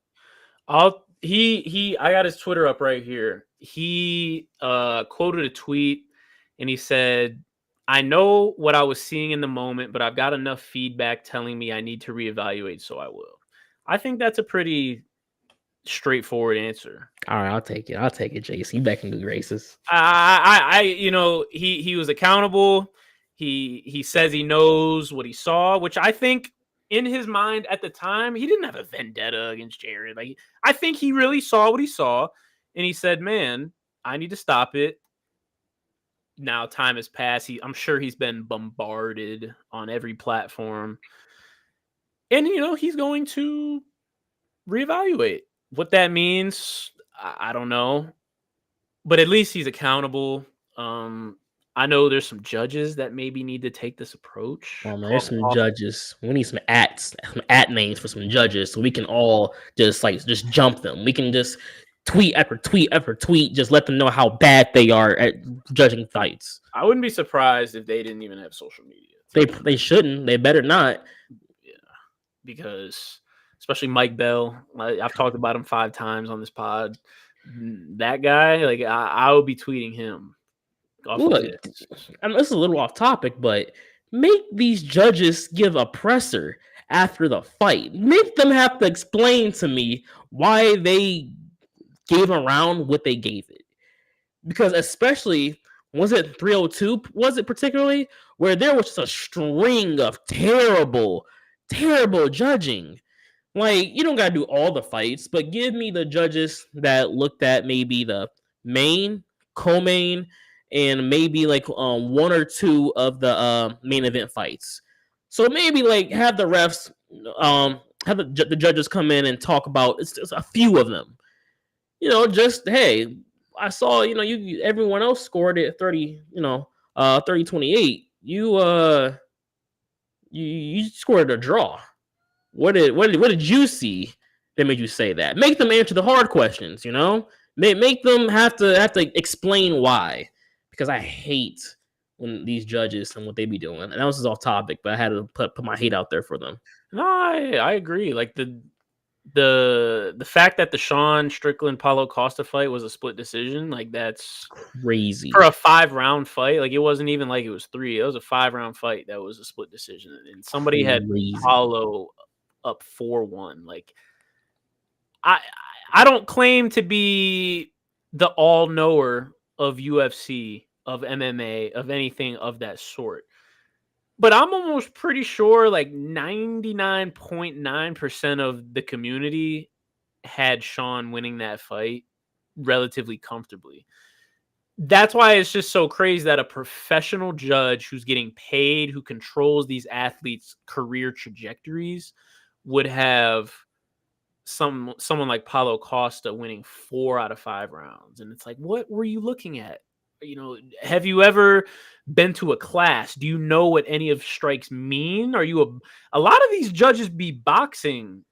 I got his Twitter up right here. He quoted a tweet and he said, "I know what I was seeing in the moment, but I've got enough feedback telling me I need to reevaluate, so I will." I think that's a pretty straightforward answer. All right, I'll take it, JC. Back in good graces. He was accountable. He says he knows what he saw, which I think in his mind at the time, he didn't have a vendetta against Jared. I think he really saw what he saw, and he said, "Man, I need to stop it." Now time has passed. I'm sure he's been bombarded on every platform, and he's going to reevaluate. What that means, I don't know, but at least he's accountable. I know there's some judges that maybe need to take this approach. Oh man, there's some judges. We need some at names for some judges, so we can all just jump them. We can just tweet after tweet after tweet, just let them know how bad they are at judging fights. I wouldn't be surprised if they didn't even have social media. They shouldn't. They better not. Yeah, because especially Mike Bell, I've talked about him 5 times on this pod. That guy, I would be tweeting him. Look, I mean, this is a little off topic, but make these judges give a presser after the fight. Make them have to explain to me why they gave a round what they gave it. Because especially, was it 302? Was it particularly where there was just a string of terrible, terrible judging? Like, you don't gotta do all the fights, but give me the judges that looked at maybe the main, co-main, and maybe like one or two of the main event fights. So maybe like have the refs have the judges come in and talk about it's just a few of them. Just hey, I saw you everyone else scored it 30, 30-28. You scored a draw. What did you see that made you say that? Make them answer the hard questions, Make them have to explain why. Because I hate when these judges and what they be doing. And that was just off topic, but I had to put my hate out there for them. No, I agree. Like the fact that the Sean Strickland Paulo Costa fight was a split decision, like that's crazy for a 5-round fight. Like it wasn't even like it was 3. It was a 5-round fight that was a split decision, and somebody had Paulo up 4-1. Like I don't claim to be the all knower of UFC, of MMA, of anything of that sort. But I'm almost pretty sure like 99.9% of the community had Sean winning that fight relatively comfortably. That's why it's just so crazy that a professional judge who's getting paid, who controls these athletes' career trajectories, would have someone like Paulo Costa winning 4 out of 5 rounds. And it's like, what were you looking at? Have you ever been to a class? Do you know what any of strikes mean? Are you a lot of these judges be boxing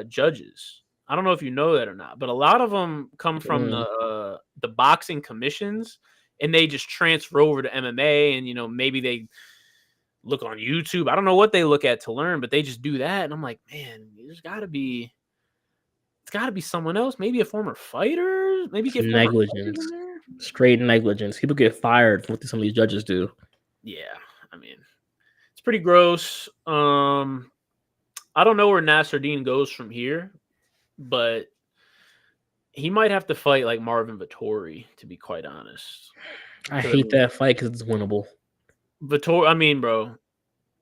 judges? I don't know if you know that or not, but a lot of them come from the boxing commissions, and they just transfer over to MMA, and maybe they look on YouTube. I don't know what they look at to learn, but they just do that, and I'm like, man, it's got to be someone else, maybe a former fighter, maybe get negligence. Straight negligence. People get fired for what some of these judges do. Yeah, I mean, it's pretty gross. I don't know where Nasruddin goes from here, but he might have to fight like Marvin Vettori, to be quite honest. I hate that fight because it's winnable. Vettori, I mean, bro,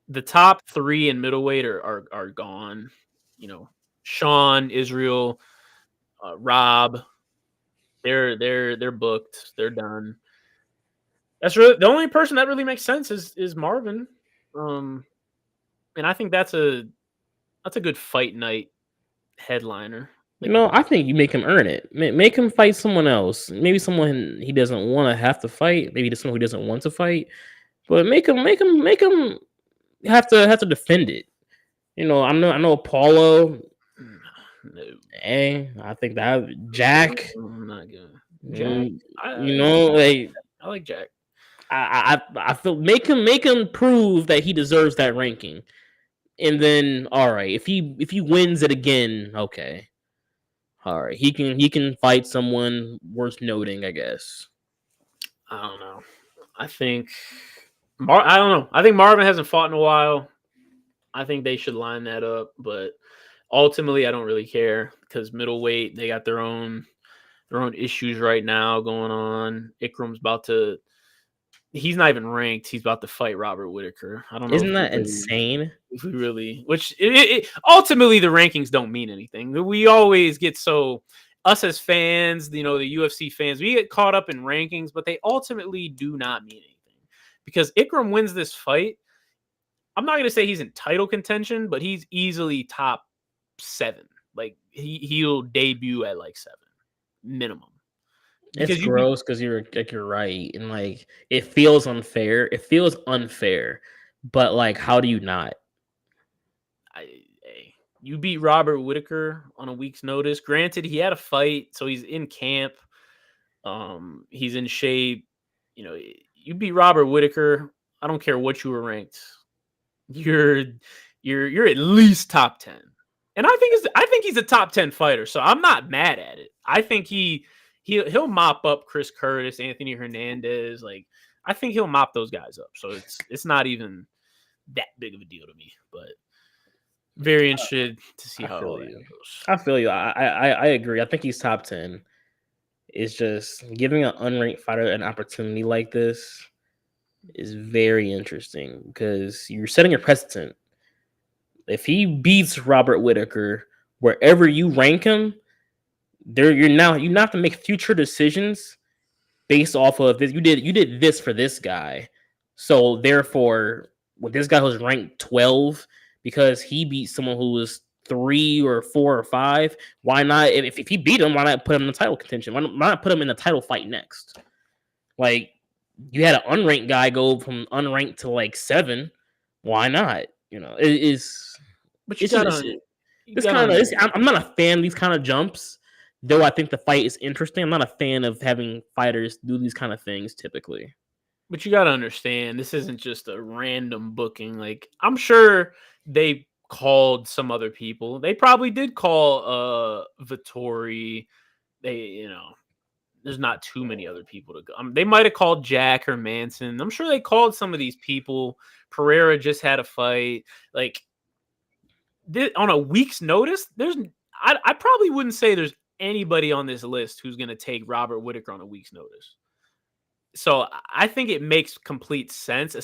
the top 3 in middleweight are gone. Sean, Israel, Rob. They're booked. They're done. That's really the only person that really makes sense is Marvin. And I think that's a good fight night headliner. I think you make him earn it. Make him fight someone else. Maybe someone he doesn't want to have to fight. Maybe just someone who doesn't want to fight. But make him have to defend it. I know Paulo. No. Hey, I think that Jack. I'm not good. Jack. I like Jack. I feel make him prove that he deserves that ranking, and then all right, if he wins it again, okay, all right, he can fight someone worth noting, I guess. I don't know. I think I don't know. I think Marvin hasn't fought in a while. I think they should line that up, but ultimately, I don't really care because middleweight, they got their own issues right now going on. Ikram's he's not even ranked. He's about to fight Robert Whittaker. I don't know. Isn't that insane? If we really, ultimately the rankings don't mean anything. We always get us as fans, the UFC fans, we get caught up in rankings, but they ultimately do not mean anything because Ikram wins this fight. I'm not going to say he's in title contention, but he's easily top 7. Like he'll debut at like 7 minimum. It's gross because you're right, and like it feels unfair. It feels unfair, but like, how do you not? You beat Robert Whittaker on a week's notice. Granted, he had a fight, so he's in camp. He's in shape. You beat Robert Whittaker. I don't care what you were ranked. You're at least top 10. And I think he's a top 10 fighter, so I'm not mad at it. I think he'll mop up Chris Curtis, Anthony Hernandez. Like I think he'll mop those guys up. So it's not even that big of a deal to me. But Very interested to see I how feel all that you. goes. I feel you. I agree. I think he's top 10. It's just giving an unranked fighter an opportunity like this is very interesting because you're setting a precedent. If he beats Robert Whitaker, wherever you rank him, there you now have to make future decisions based off of this. You did this for this guy, so therefore, with this guy who's ranked 12 because he beat someone who was 3 or 4 or 5, why not? If he beat him, why not put him in the title contention? Why not put him in the title fight next? Like you had an unranked guy go from unranked to like 7. Why not? It is. But It's just you this gotta kind of. understand. I'm not a fan of these kind of jumps. Though I think the fight is interesting, I'm not a fan of having fighters do these kind of things typically. But you gotta understand, this isn't just a random booking. Like, I'm sure they called some other people. They probably did call Vittori. There's not too many other people to go. They might have called Jack or Manson. I'm sure they called some of these people. Pereira just had a fight. Like, on a week's notice, I probably wouldn't say there's anybody on this list who's going to take Robert Whitaker on a week's notice. So I think it makes complete sense,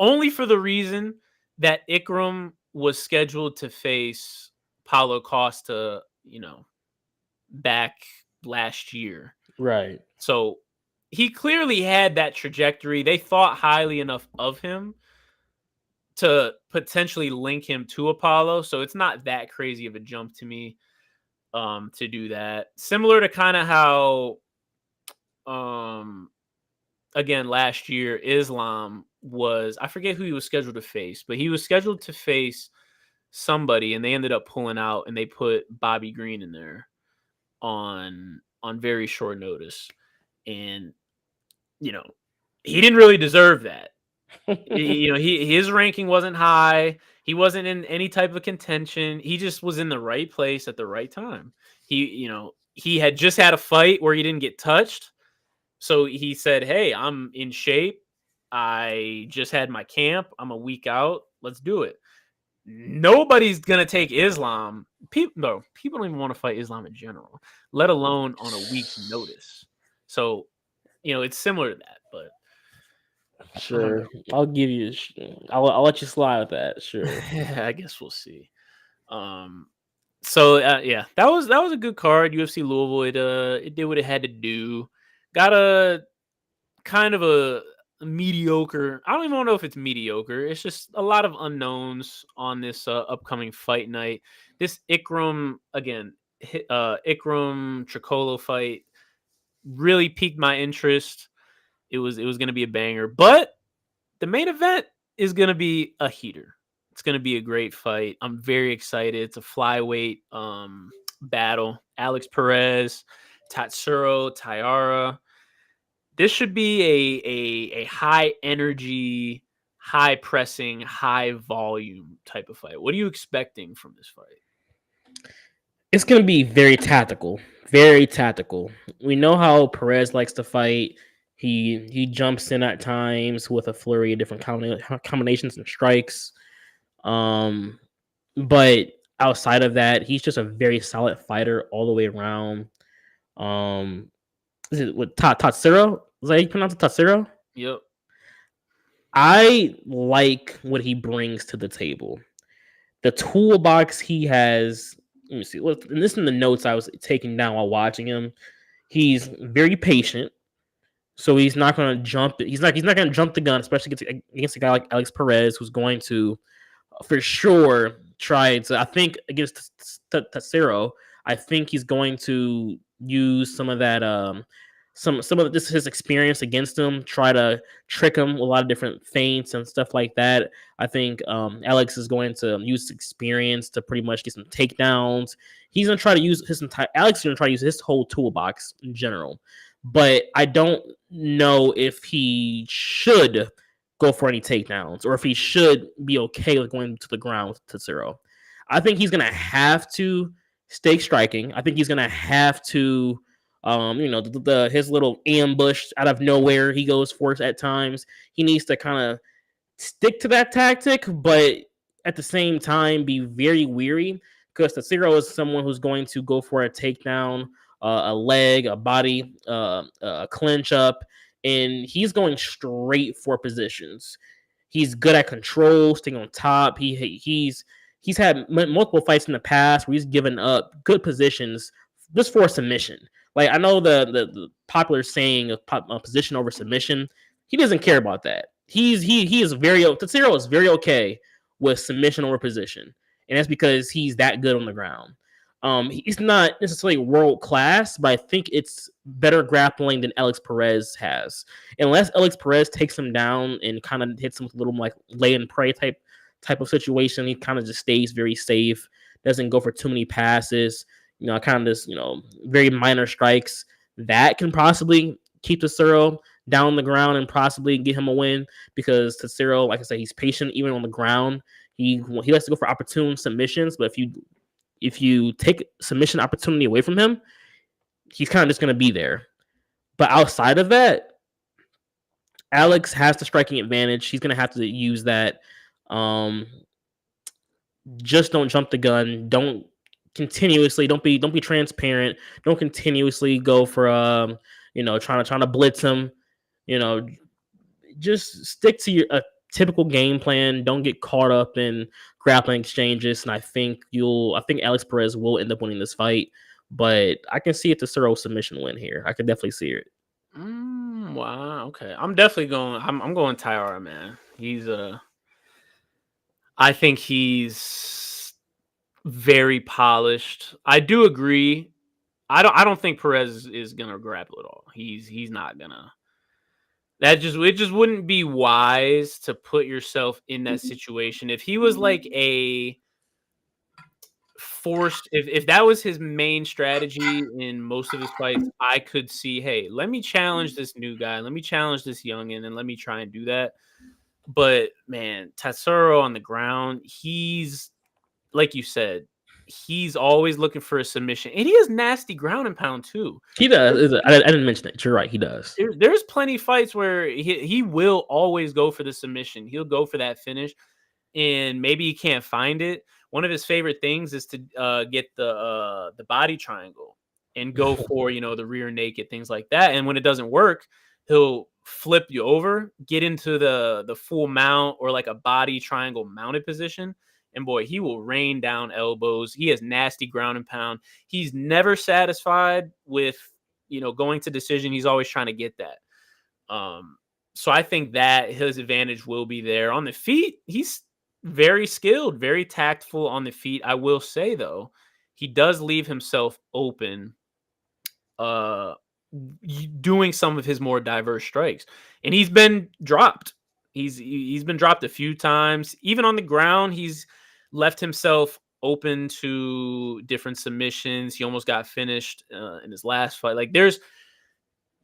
only for the reason that Ikram was scheduled to face Paulo Costa, back last year. Right. So he clearly had that trajectory. They thought highly enough of him to potentially link him to Apollo. So it's not that crazy of a jump to me to do that. Similar to kind of how again last year Islam I forget who he was scheduled to face, but he was scheduled to face somebody and they ended up pulling out and they put Bobby Green in there on very short notice. And he didn't really deserve that. His ranking wasn't high. He wasn't in any type of contention. He just was in the right place at the right time. He had just had a fight where he didn't get touched. So he said, "Hey, I'm in shape. I just had my camp. I'm a week out. Let's do it." Nobody's going to take Islam. People don't even want to fight Islam in general, let alone on a week's notice. So, it's similar to that, but sure, I'll give you. I'll let you slide with that. Sure. yeah, I guess we'll see. So yeah, that was a good card. UFC Louisville. It did what it had to do. Got a kind of a mediocre. I don't even know if it's mediocre. It's just a lot of unknowns on this upcoming fight night. This Ikram Tricolo fight really piqued my interest. It was going to be a banger, but the main event is going to be a heater. It's going to be a great fight. I'm very excited. It's a flyweight battle. Alex Perez, Tatsuro, Taira. This should be a high energy, high pressing, high volume type of fight. What are you expecting from this fight? It's going to be very tactical. Very tactical. We know how Perez likes to fight. He jumps in at times with a flurry of different combinations and strikes. But outside of that, he's just a very solid fighter all the way around. Is it with Tatsuro? Is that how you pronounce it? Tatsuro? Yep. I like what he brings to the table. The toolbox he has. Let me see. And this in the notes I was taking down while watching him. He's very patient. So he's not going to jump. He's not going to jump the gun, especially against a guy like Alex Perez, who's going to, for sure, try to. I think against Tatsuro, I think he's going to use some of that, some of this his experience against him, try to trick him with a lot of different feints and stuff like that. I think Alex is going to use his experience to pretty much get some takedowns. He's going to try to use Alex is going to try to use his whole toolbox in general. But I don't know if he should go for any takedowns or if he should be okay with going to the ground with Tatsuro. I think he's going to have to stay striking. I think he's going to have to, his little ambush out of nowhere he goes for it at times. He needs to kind of stick to that tactic, but at the same time be very weary because Taira is someone who's going to go for a takedown, a leg, a body, a clinch up, and he's going straight for positions. He's good at control, staying on top. He's had multiple fights in the past where he's given up good positions just for submission. Like I know the popular saying of position over submission. He doesn't care about that. He is very Tatsuro is very okay with submission over position, and that's because he's that good on the ground. He's not necessarily world class, but I think it's better grappling than Alex Perez has. Unless Alex Perez takes him down and kind of hits him with a little like lay and pray type of situation, he kind of just stays very safe, doesn't go for too many passes. Kind of this, very minor strikes that can possibly keep Tatsuro down the ground and possibly get him a win because Tatsuro, like I said, he's patient even on the ground. He likes to go for opportune submissions, but if you take submission opportunity away from him, he's kind of just going to be there. But outside of that, Alex has the striking advantage. He's going to have to use that. Just don't jump the gun. Don't be transparent. Don't continuously go for trying to blitz him. Just stick to your typical game plan. Don't get caught up in grappling exchanges. And I think Alex Perez will end up winning this fight. But I can see it the Tatsuro submission win here. I could definitely see it. Wow. Okay. I'm definitely going. I'm going Taira, man. I think he's very polished. I do agree. I don't think Perez is gonna grapple at all. He's not gonna. It just wouldn't be wise to put yourself in that situation. If he was like a forced, if that was his main strategy in most of his fights, I could see, hey, let me challenge this new guy, let me challenge this youngin, and let me try and do that. But man, Tatsuro on the ground, he's like you said, he's always looking for a submission, and he has nasty ground and pound too. He does. I didn't mention it. You're right. He does. There's plenty of fights where he will always go for the submission. He'll go for that finish, and maybe he can't find it. One of his favorite things is to get the body triangle and go for the rear naked, things like that. And when it doesn't work, he'll flip you over, get into the full mount or like a body triangle mounted position. And boy, he will rain down elbows. He has nasty ground and pound. He's never satisfied with, going to decision. He's always trying to get that. So I think that his advantage will be there. On the feet, he's very skilled, very tactful on the feet. I will say, though, he does leave himself open doing some of his more diverse strikes. And he's been dropped. He's been dropped a few times. Even on the ground, he's left himself open to different submissions. He almost got finished in his last fight. Like, there's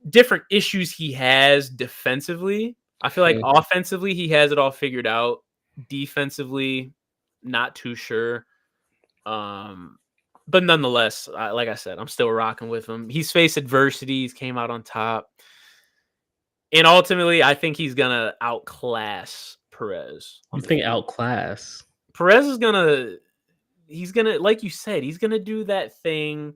different issues he has defensively. I feel like offensively, he has it all figured out. Defensively, not too sure. But nonetheless, like I said, I'm still rocking with him. He's faced adversity. He's came out on top. And ultimately, I think he's going to outclass Perez. You think outclass? Perez is he's going to, like you said, he's going to do that thing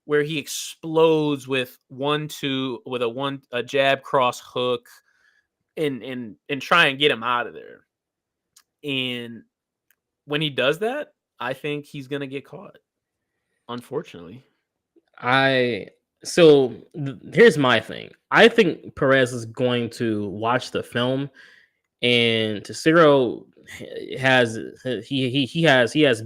where he explodes with a jab cross hook and try and get him out of there. And when he does that, I think he's going to get caught, unfortunately. Here's my thing. I think Perez is going to watch the film, and Tatsuro has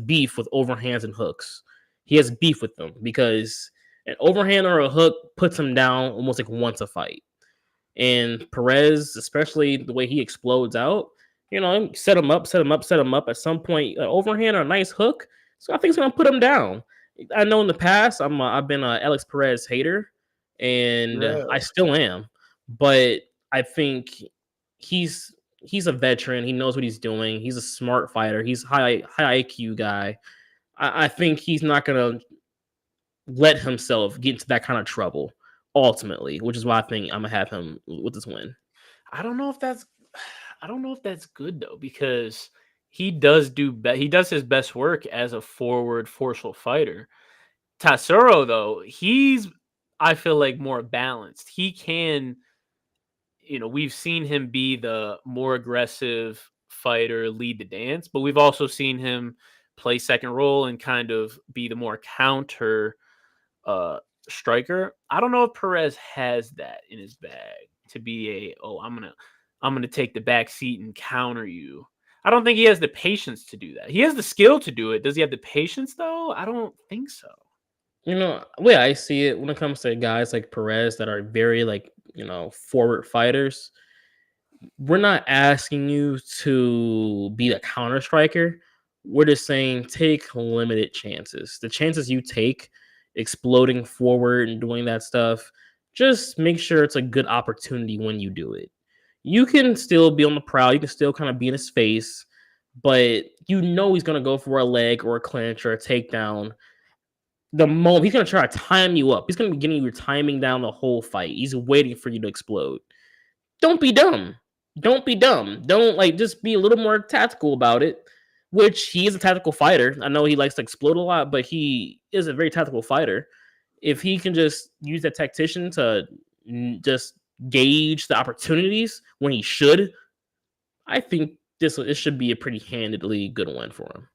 beef with overhands and hooks. He has beef with them because an overhand or a hook puts him down almost like once a fight. And Perez, especially the way he explodes out, set him up. At some point, an overhand or a nice hook. So I think it's gonna put him down. I know in the past I've been an Alex Perez hater, and I still am. But I think he's a veteran. He knows what he's doing. He's a smart fighter. He's high IQ guy. I think he's not gonna let himself get into that kind of trouble ultimately, which is why I think I'm gonna have him with this win. I don't know if that's good though, because he does he does his best work as a forward forceful fighter. Tatsuro, though, I feel like more balanced. He can, we've seen him be the more aggressive fighter, lead the dance, but we've also seen him play second role and kind of be the more counter uh striker. I don't know if Perez has that in his bag to be I'm gonna take the back seat and counter you. I don't think he has the patience to do that. He has the skill to do it. Does he have the patience though? I don't think so. Way I see it when it comes to guys like Perez that are very like, forward fighters, we're not asking you to be a counter striker. We're just saying take limited chances. The chances you take exploding forward and doing that stuff, just make sure it's a good opportunity when you do it. You can still be on the prowl, you can still kind of be in his face, but he's going to go for a leg or a clinch or a takedown. The moment he's going to try to time you up, he's going to be getting your timing down the whole fight. He's waiting for you to explode. Don't be dumb. Don't be dumb. Don't just be a little more tactical about it. Which he is a tactical fighter. I know he likes to explode a lot, but he is a very tactical fighter. If he can just use that tactician to just gauge the opportunities when he should, I think this should be a pretty handedly good one for him.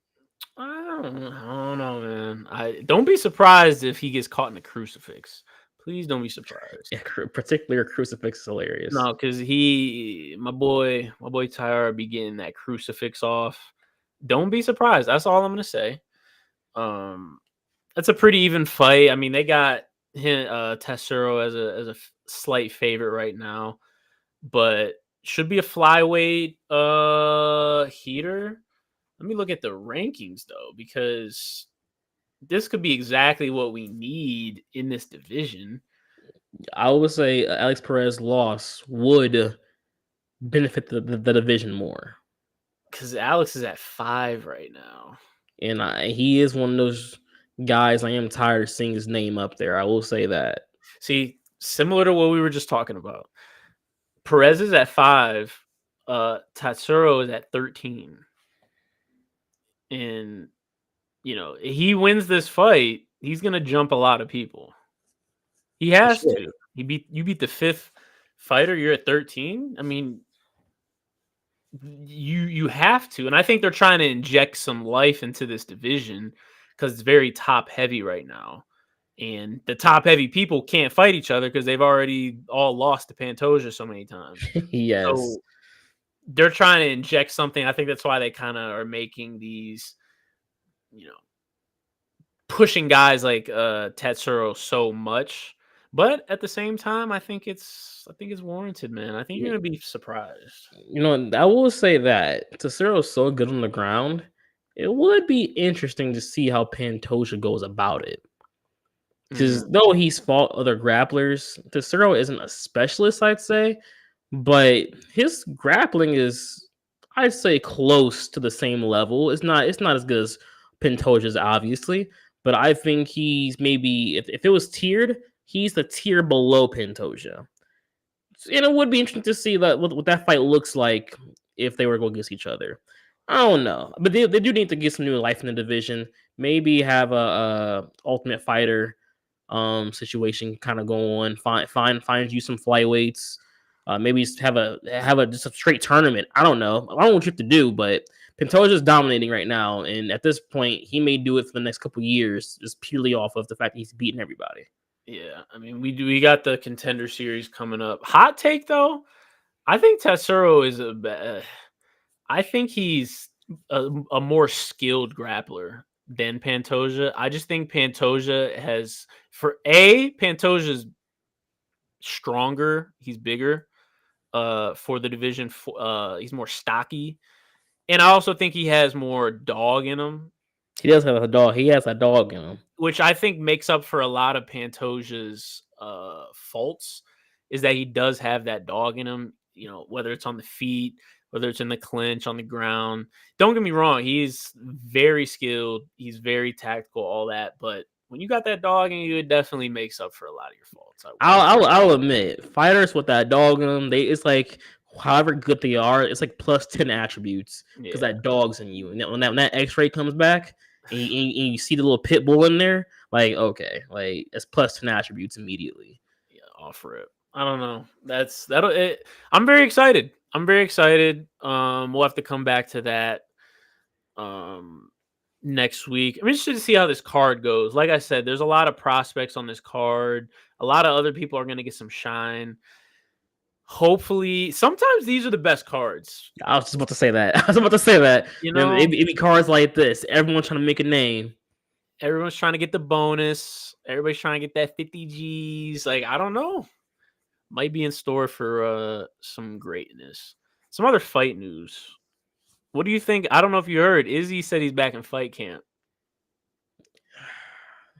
I don't know, man. I don't be surprised if he gets caught in a crucifix. Please don't be surprised. Yeah, particularly a crucifix is hilarious. No, because my boy Taira be getting that crucifix off. Don't be surprised. That's all I'm gonna say. That's a pretty even fight. I mean, they got him, Tatsuro as a slight favorite right now, but should be a flyweight heater. Let me look at the rankings though, because this could be exactly what we need in this division. I would say Alex Perez loss would benefit the division more. Because Alex is at 5 right now. And he is one of those guys I am tired of seeing his name up there. I will say that. See, similar to what we were just talking about. Perez is at 5. Tatsuro is at 13. And, he wins this fight, he's going to jump a lot of people. He has to. You beat the 5th fighter, you're at 13. I mean, you have to. And I think they're trying to inject some life into this division because it's very top heavy right now. And the top heavy people can't fight each other because they've already all lost to Pantoja so many times. Yes. So they're trying to inject something. I think that's why they kind of are making these, pushing guys like Tatsuro so much. But at the same time, I think it's warranted, man. I think you're gonna be surprised. I will say that Tatsuro is so good on the ground. It would be interesting to see how Pantoja goes about it. Because though he's fought other grapplers, Tatsuro isn't a specialist, I'd say, but his grappling is, I'd say, close to the same level. It's not as good as Pantoja's, obviously, but I think he's maybe, if it was tiered, he's the tier below Pantoja. And it would be interesting to see what that fight looks like if they were going against each other. I don't know, but they do need to get some new life in the division. Maybe have a Ultimate Fighter situation kind of go on. Find you some flyweights. Maybe have just a straight tournament. I don't know. I don't know what you have to do, but Pantoja is dominating right now, and at this point, he may do it for the next couple years, just purely off of the fact that he's beating everybody. Yeah, I mean, we got the Contender Series coming up. Hot take though, I think Tatsuro is I think he's a more skilled grappler than Pantoja. I just think Pantoja's stronger. He's bigger for the division. He's more stocky. And I also think he has more dog in him. He does have a dog. He has a dog in him. Which I think makes up for a lot of Pantoja's faults, is that he does have that dog in him, whether it's on the feet, whether it's in the clinch, on the ground. Don't get me wrong, he's very skilled, he's very tactical, all that, but when you got that dog in you, it definitely makes up for a lot of your faults. I'll admit, fighters with that dog in them, it's like however good they are, it's like plus 10 attributes because Yeah. that dog's in you. And when that X-ray comes back and you see the little pit bull in there, like okay, like it's plus 10 attributes immediately. Yeah, off rip. I don't know. That'll it. I'm very excited. I'm very excited. We'll have to come back to that next week. I'm interested to see how this card goes. Like I said, there's a lot of prospects on this card. A lot of other people are going to get some shine. Hopefully, sometimes these are the best cards. I was just about to say that. I was about to say that. You Then know, it be cards like this. Everyone trying to make a name. everyone's trying to get the bonus. Everybody's trying to get that 50 G's. Like, I don't know. Might be in store for some greatness. Some other fight news. What do you think? I don't know if you heard. Izzy said he's back in fight camp.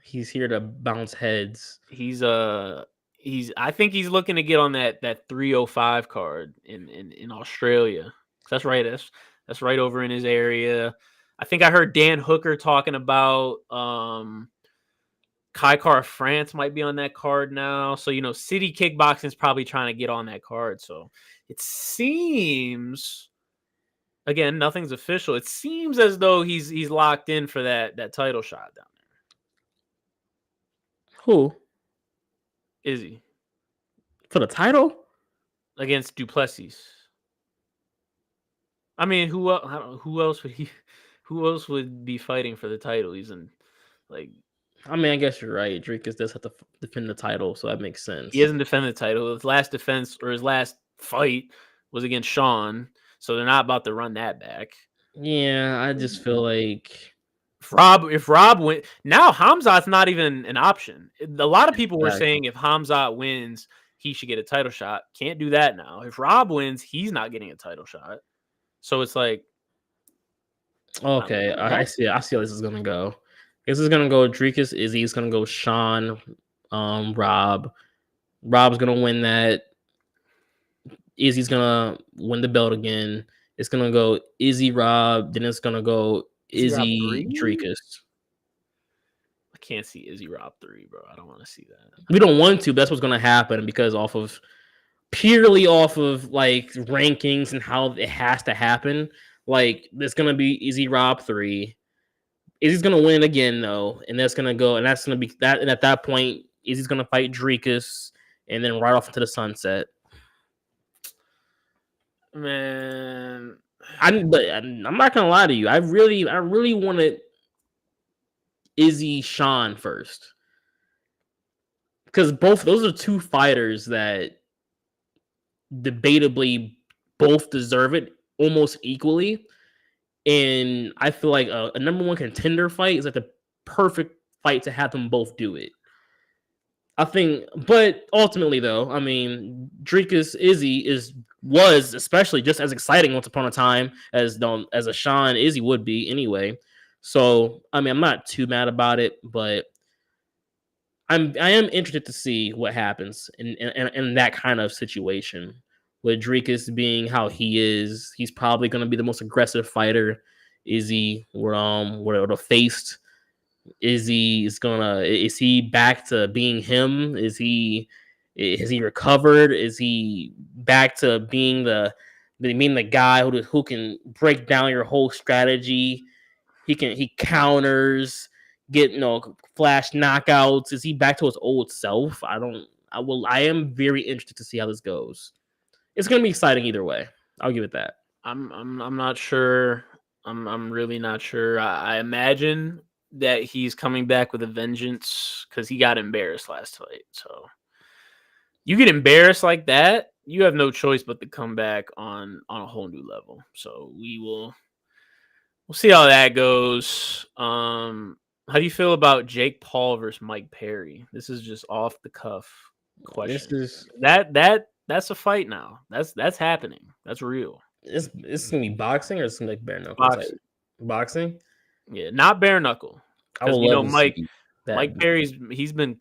He's here to bounce heads. He's I think he's looking to get on that 305 card in Australia. That's right. That's right over in his area. I think I heard Dan Hooker talking about Kai Kara France might be on that card now. So, City Kickboxing is probably trying to get on that card. So it seems, again, nothing's official. It seems as though he's locked in for that title shot down there. Who? Izzy. For the title? Against Duplessis. I mean, who else would be fighting for the title? He's in, like, I mean, I guess you're right. Dricus does have to defend the title, so that makes sense. He hasn't defended the title. His last defense or his last fight was against Sean, so they're not about to run that back. Yeah, I just feel like if Rob wins now, Hamzat's not even an option. A lot of people were saying if Hamzat wins, he should get a title shot. Can't do that now. If Rob wins, he's not getting a title shot. So it's like, okay, I see how this is gonna go. This is gonna go Dricus, Izzy's gonna go Sean, Rob. Rob's gonna win that. Izzy's gonna win the belt again. It's gonna go Izzy Rob, then it's gonna go Izzy Dricus. I can't see Izzy Rob 3, bro. I don't want to see that. We don't want to, but that's what's gonna happen because purely off of like rankings and how it has to happen. Like there's gonna be Izzy Rob 3. Izzy's gonna win again though, and that's gonna be that. And at that point, Izzy's gonna fight Dricus, and then right off into the sunset. Man, I'm not gonna lie to you. I really wanted Izzy Sean first because both those are two fighters that debatably both deserve it almost equally. And I feel like a number one contender fight is like the perfect fight to have them both do it. I think, but ultimately, though, I mean, Dricus Izzy was especially just as exciting once upon a time as a Sean Izzy would be anyway. So, I mean, I'm not too mad about it, but I am interested to see what happens in that kind of situation. With Dricus being how he is, he's probably going to be the most aggressive fighter. Izzy, would have faced. Is he back to being him? Has he recovered? Is he back to being the guy who can break down your whole strategy? He counters, get flash knockouts. Is he back to his old self? I am very interested to see how this goes. It's gonna be exciting either way. I'll give it that. I'm not sure. I'm really not sure. I imagine that he's coming back with a vengeance because he got embarrassed last fight. So you get embarrassed like that, you have no choice but to come back on a whole new level. So we'll see how that goes. How do you feel about Jake Paul versus Mike Perry? This is just off the cuff question. That's a fight now. That's happening. That's real. It's gonna be boxing or it's gonna be like bare knuckle boxing. Yeah, not bare knuckle. Because Mike Perry's he's been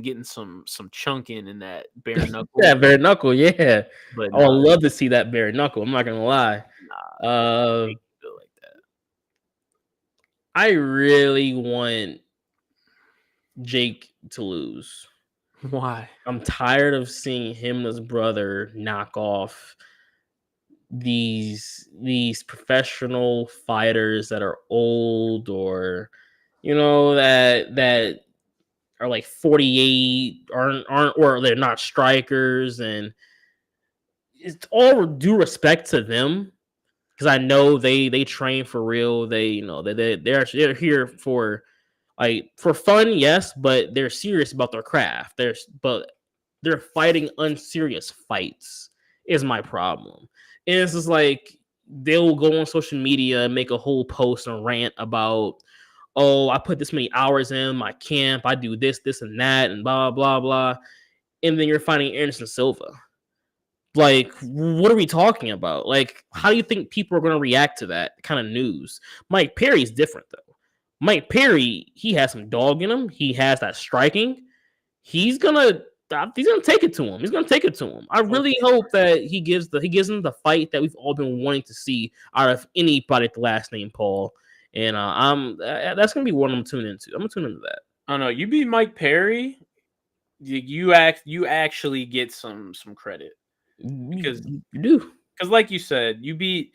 getting some chunk in that bare knuckle. Yeah, bare knuckle. Yeah, but I would love to see that bare knuckle. I'm not gonna lie. Like that. I really want Jake to lose. Why? I'm tired of seeing him and his brother knock off these professional fighters that are old, or that are like 48, aren't or they're not strikers, and it's all due respect to them, because I know they train for real. They're here for fun, yes, but they're serious about their craft. But they're fighting unserious fights is my problem. And it's just like they'll go on social media and make a whole post and rant about, oh, I put this many hours in my camp, I do this, and that, and blah, blah, blah. And then you're fighting Anderson Silva. Like, what are we talking about? Like, how do you think people are going to react to that kind of news? Mike Perry's different, though. Mike Perry, he has some dog in him. He has that striking. He's gonna take it to him. He's gonna take it to him. I really hope that he gives him the fight that we've all been wanting to see out of anybody at the last name Paul. And that's gonna be what I'm tuning into. I'm gonna tune into that. I don't know. You beat Mike Perry, you actually get some credit, because you do. Because like you said, you beat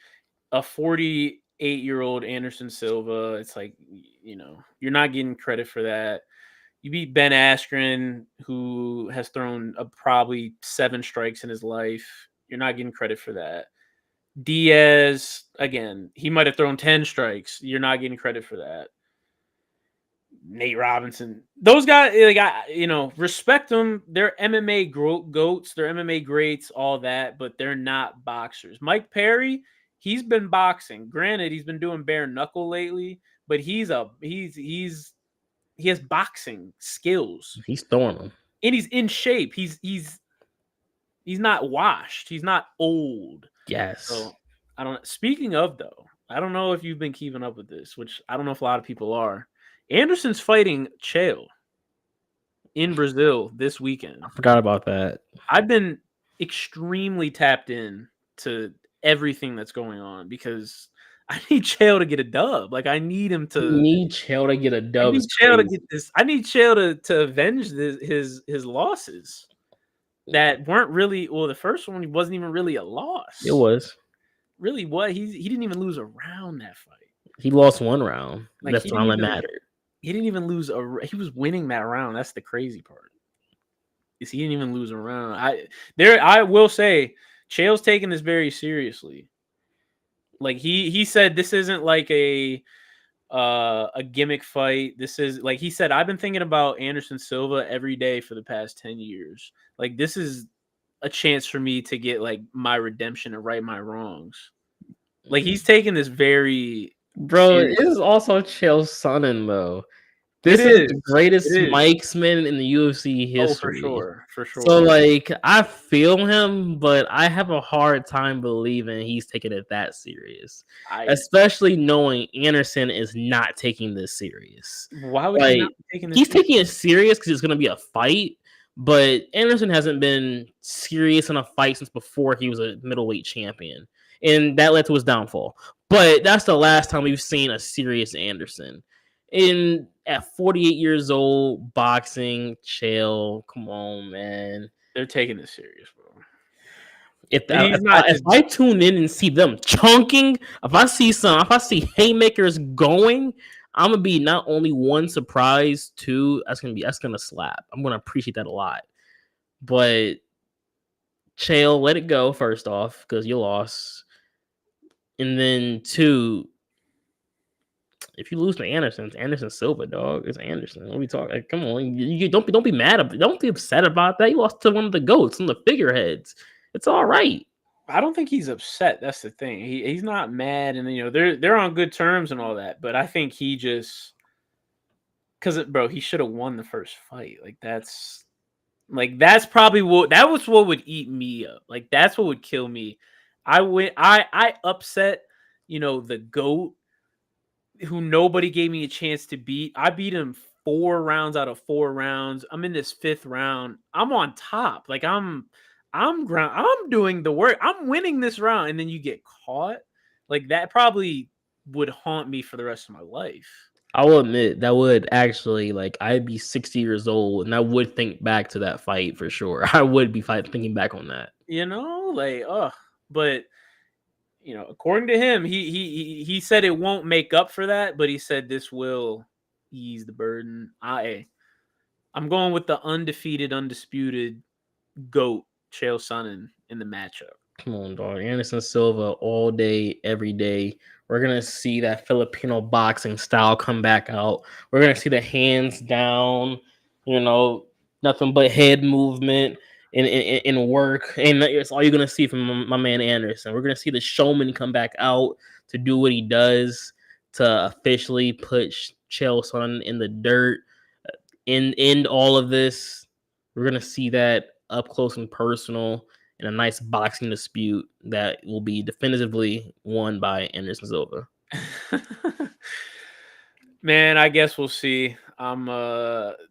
a 48-year-old Anderson Silva. It's like, you're not getting credit for that. You beat Ben Askren, who has thrown probably 7 strikes in his life. You're not getting credit for that. Diaz, again, he might have thrown 10 strikes. You're not getting credit for that. Nate Robinson, those guys, respect them. They're MMA goats, they're MMA greats, all that, but they're not boxers. Mike Perry, he's been boxing. Granted, he's been doing bare knuckle lately, but he has boxing skills. He's throwing them, and he's in shape. He's not washed. He's not old. Yes. So I don't. Speaking of, though, I don't know if you've been keeping up with this, which I don't know if a lot of people are. Anderson's fighting Chael in Brazil this weekend. I forgot about that. I've been extremely tapped in to everything that's going on because I need Chael to get a dub. Like, I need him to. You need Chael to get a dub. I need Chael to get this. I need Chael to avenge his losses that weren't really. Well, the first one wasn't even really a loss. It was. Really, what? He didn't even lose a round that fight. He lost one round. Like, that's the round that mattered. He didn't even lose he was winning that round. That's the crazy part. Is he didn't even lose a round. I will say, Chael's taking this very seriously. Like, he said this isn't like a gimmick fight. This is, like he said, I've been thinking about Anderson Silva every day for the past 10 years. Like, this is a chance for me to get like my redemption and right my wrongs. Like, he's taking this very It is also Chael's son, though. This is the greatest marksman in the UFC history. Oh, for sure. So, like, I feel him, but I have a hard time believing he's taking it that serious. Especially knowing Anderson is not taking this serious. Why would he not be taking this? He's taking it serious because it's going to be a fight, but Anderson hasn't been serious in a fight since before he was a middleweight champion, and that led to his downfall. But that's the last time we've seen a serious Anderson. At 48 years old, boxing, Chael, come on, man. They're taking this serious, bro. If I tune in and see them chunking, if I see haymakers going, I'm gonna be not only one surprised, two, that's gonna slap. I'm gonna appreciate that a lot. But Chael, let it go first off, because you lost. And then two, if you lose to Anderson, it's Anderson Silva, dog. It's Anderson. What are we talking? Like, come on, you don't be mad about it. Don't be upset about that. You lost to one of the goats, one of the figureheads. It's all right. I don't think he's upset. That's the thing. He's not mad, and they're on good terms and all that. But I think he just, because he should have won the first fight. That's probably what would eat me up. Like, that's what would kill me. I upset, the GOAT, who nobody gave me a chance to beat. I beat him 4 rounds out of 4 rounds. I'm in this 5th round. I'm on top. Like, I'm doing the work. I'm winning this round, and then you get caught. Like, that probably would haunt me for the rest of my life. I will admit that would actually, like, I'd be 60 years old, and I would think back to that fight for sure. I would be thinking back on that. But according to him, he said it won't make up for that, but he said this will ease the burden. I'm going with the undefeated, undisputed GOAT, Chael Sonnen, in the matchup. Come on, dog. Anderson Silva all day, every day. We're gonna see that Filipino boxing style come back out. We're gonna see the hands down, nothing but head movement in work. And it's all you're gonna see from my man Anderson. We're gonna see the showman come back out to do what he does, to officially put Chael Sonnen in the dirt. End all of this. We're gonna see that up close and personal in a nice boxing dispute that will be definitively won by Anderson Silva. Man, I guess we'll see. I'm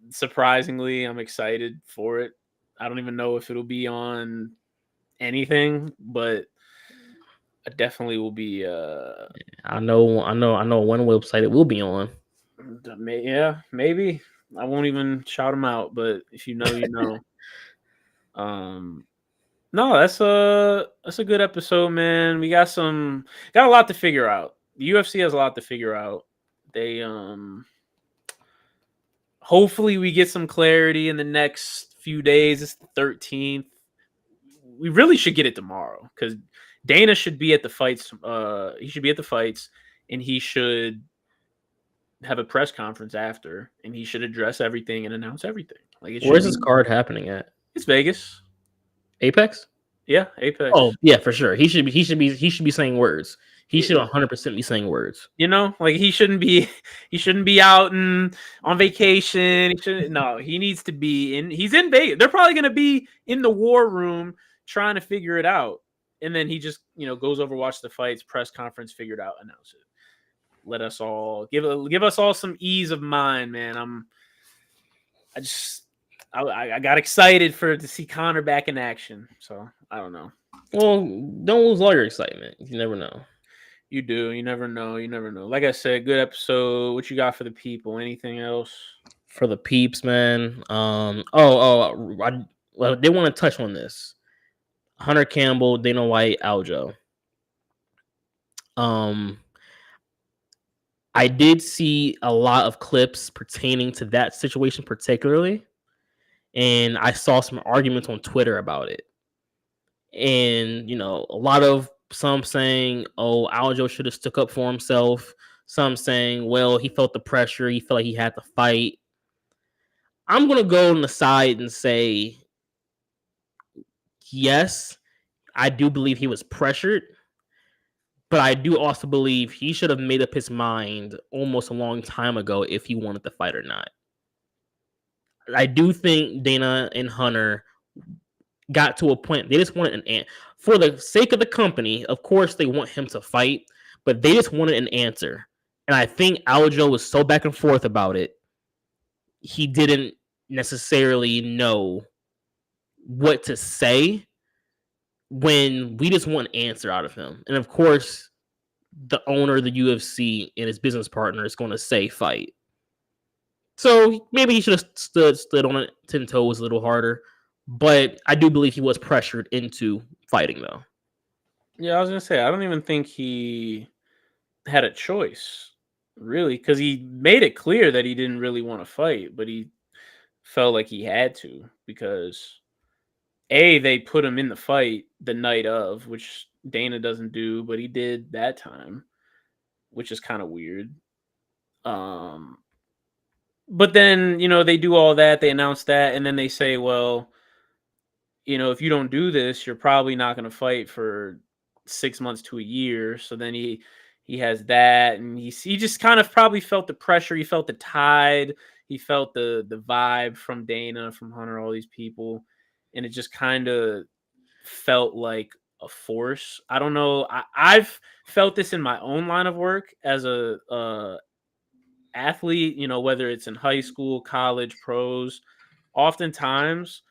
surprisingly, I'm excited for it. I don't even know if it'll be on anything, but I definitely will be. I know one website it will be on. Yeah, maybe. I won't even shout them out, but if you know, you know. No, that's a good episode, man. We got a lot to figure out. The UFC has a lot to figure out. They hopefully we get some clarity in the next few days. It's the 13th. We really should get it tomorrow because Dana should be at the fights. He should be at the fights, and he should have a press conference after, and he should address everything and announce everything. Where's this card happening at? It's Vegas. Apex? Yeah, Apex. Oh, yeah, for sure. He should be saying words. He should 100% be saying words. He shouldn't be out and on vacation. He needs to be he's in Vegas. They're probably going to be in the war room trying to figure it out. And then he just, goes over, watch the fights, press conference, figure it out, announce it. Let us all give us all some ease of mind, man. I got excited to see Conor back in action. So I don't know. Well, don't lose all your excitement. You never know. You do. You never know. You never know. Like I said, good episode. What you got for the people? Anything else? For the peeps, man. They want to touch on this. Hunter Campbell, Dana White, Aljo. I did see a lot of clips pertaining to that situation particularly, and I saw some arguments on Twitter about it. And, a lot of some saying, oh, Aljo should have stuck up for himself. Some saying, well, he felt the pressure. He felt like he had to fight. I'm going to go on the side and say, yes, I do believe he was pressured. But I do also believe he should have made up his mind almost a long time ago if he wanted to fight or not. I do think Dana and Hunter got to a point. They just wanted an answer. For the sake of the company, of course, they want him to fight, but they just wanted an answer. And I think Aljo was so back and forth about it, he didn't necessarily know what to say when we just want an answer out of him. And of course, the owner of the UFC and his business partner is going to say fight. So maybe he should have stood on it 10 toes a little harder. But I do believe he was pressured into fighting, though. Yeah, I was going to say, I don't even think he had a choice, really, because he made it clear that he didn't really want to fight, but he felt like he had to because they put him in the fight the night of, which Dana doesn't do, but he did that time, which is kind of weird. But then, they do all that, they announce that, and then they say, well, if you don't do this, you're probably not going to fight for 6 months to a year. So then he has that, and he just kind of probably felt the pressure. He felt the tide. He felt the vibe from Dana, from Hunter, all these people. And it just kind of felt like a force. I don't know. I've felt this in my own line of work as a athlete, whether it's in high school, college, pros. Oftentimes,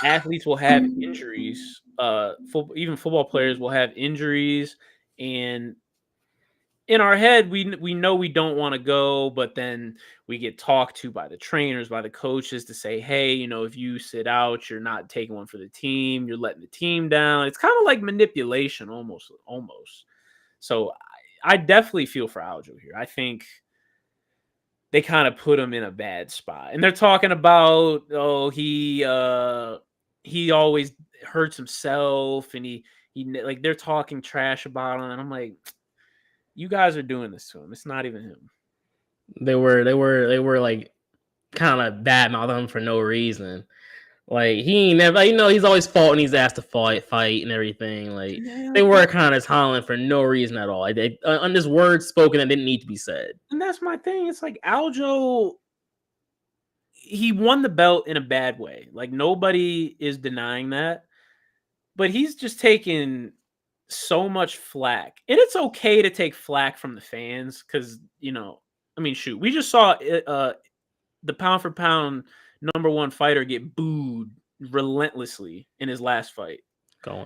athletes will have injuries. Even football players will have injuries, and in our head, we know we don't want to go, but then we get talked to by the trainers, by the coaches to say, hey, if you sit out, you're not taking one for the team, you're letting the team down. It's kind of like manipulation, almost. So I definitely feel for Aljo here. I think they kind of put him in a bad spot, and they're talking about, he always hurts himself, and he like, they're talking trash about him, and I'm like, you guys are doing this to him. It's not even him. They were like kind of bad mouthing him for no reason. Like, he never, he's always fought and he's asked to fight and everything. Like, they were kind of hollering for no reason at all. Like, they on this word spoken that didn't need to be said. And that's my thing. It's like, Aljo, he won the belt in a bad way. Like, nobody is denying that, but he's just taking so much flack, and it's okay to take flack from the fans because shoot, we just saw the pound for pound #1 fighter get booed relentlessly in his last fight.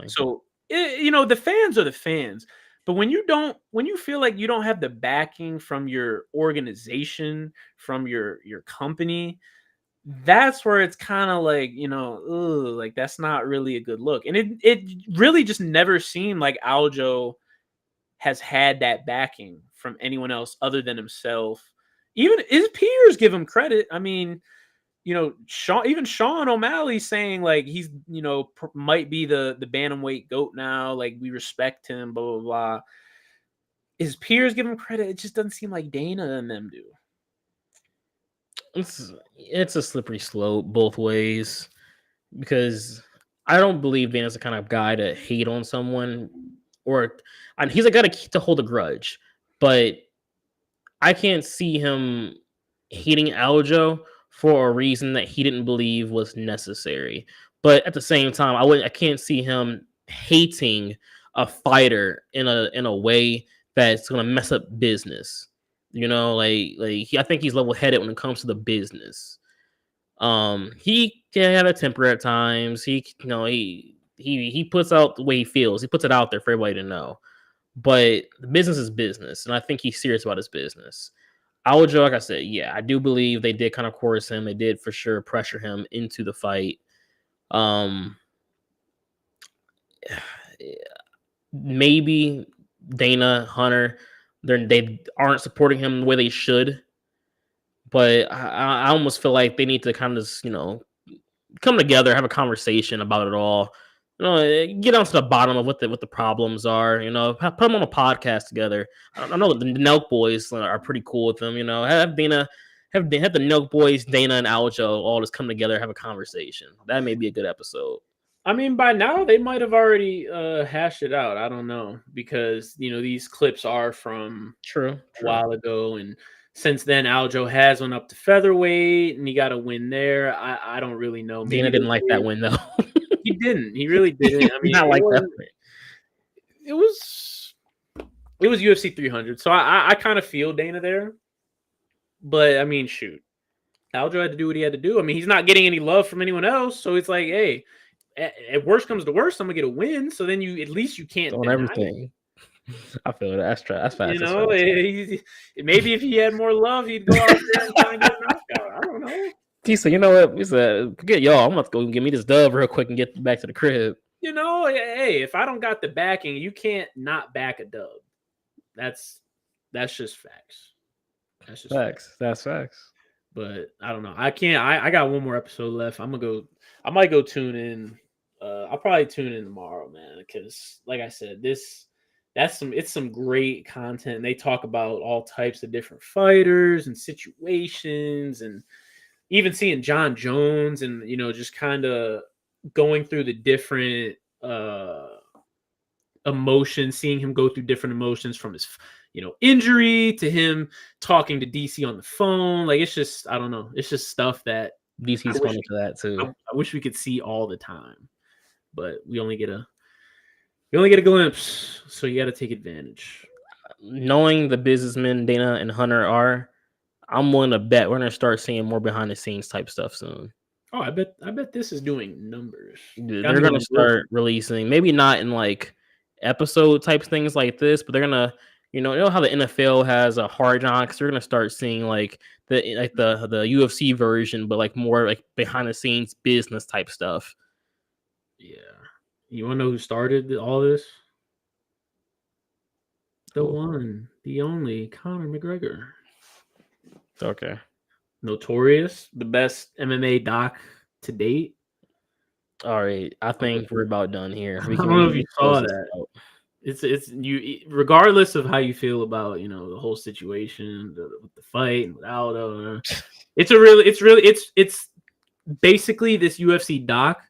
So the fans are the fans, but when you feel like you don't have the backing from your organization, from your company, that's where it's kind of like, like, that's not really a good look. And it really just never seemed like Aljo has had that backing from anyone else other than himself. Even his peers give him credit. I mean, Sean O'Malley saying, like, he's, might be the bantamweight GOAT now. Like, we respect him, blah, blah, blah. His peers give him credit. It just doesn't seem like Dana and them do. It's a slippery slope both ways, because I don't believe Dana's the kind of guy to hate on someone, and he's a guy to hold a grudge, but I can't see him hating Aljo for a reason that he didn't believe was necessary. But at the same time, I can't see him hating a fighter in a way that's gonna mess up business. I think he's level headed when it comes to the business. He can have a temper at times. He puts out the way he feels. He puts it out there for everybody to know. But the business is business, and I think he's serious about his business. Aljo, like I said, yeah, I do believe they did kind of coerce him. They did for sure pressure him into the fight. Maybe Dana, Hunter, they aren't supporting him the way they should. But I almost feel like they need to kind of just, come together, have a conversation about it all. Get down to the bottom of what the problems are. Put them on a podcast together. I know the Nelk boys are pretty cool with them. Have Dana, have the Nelk boys, Dana and Aljo, all just come together, have a conversation. That may be a good episode. I mean, by now they might have already hashed it out. I don't know, because these clips are from True. a while ago, and since then Aljo has went up to featherweight, and he got a win there. I don't really know. Maybe Dana didn't like that win though. He didn't. He really didn't. I mean, not like that. It was UFC 300, so I kind of feel Dana there. But I mean, shoot, Aljo had to do what he had to do. I mean, he's not getting any love from anyone else, so it's like, hey, at worst comes to worst, I'm gonna get a win. So then at least you can't on everything. I feel that. That's fast. Maybe if he had more love, he'd go out there and try and get a knockout. I don't know. Tisa, you know what? He said, forget y'all. I'm gonna go give me this dub real quick and get back to the crib. Hey, if I don't got the backing, you can't not back a dub. That's just facts. That's just facts. That's facts. But I don't know. I can't. I got one more episode left. I might go tune in. I'll probably tune in tomorrow, man, because like I said, it's some great content. And they talk about all types of different fighters and situations, and even seeing John Jones and just kind of going through the different emotions, seeing him go through different emotions from his injury to him talking to DC on the phone. Like, it's just, I don't know, it's just stuff that DC's funny to that too. I wish we could see all the time, but we only get a glimpse, so you got to take advantage. Knowing the businessmen Dana and Hunter are, I'm willing to bet we're gonna start seeing more behind the scenes type stuff soon. Oh, I bet this is doing numbers. They're gonna start releasing, maybe not in like episode type things like this, but they're gonna You know how the NFL has a hard knocks. They're gonna start seeing the UFC version, but like more like behind the scenes business type stuff. Yeah. You want to know who started all this? The one, the only, Conor McGregor. Okay. Notorious, the best MMA doc to date. All right. I think we're about done here. I We don't can know we if you can close saw this that. out. It's you, regardless of how you feel about the whole situation with the fight and without it's basically this UFC doc,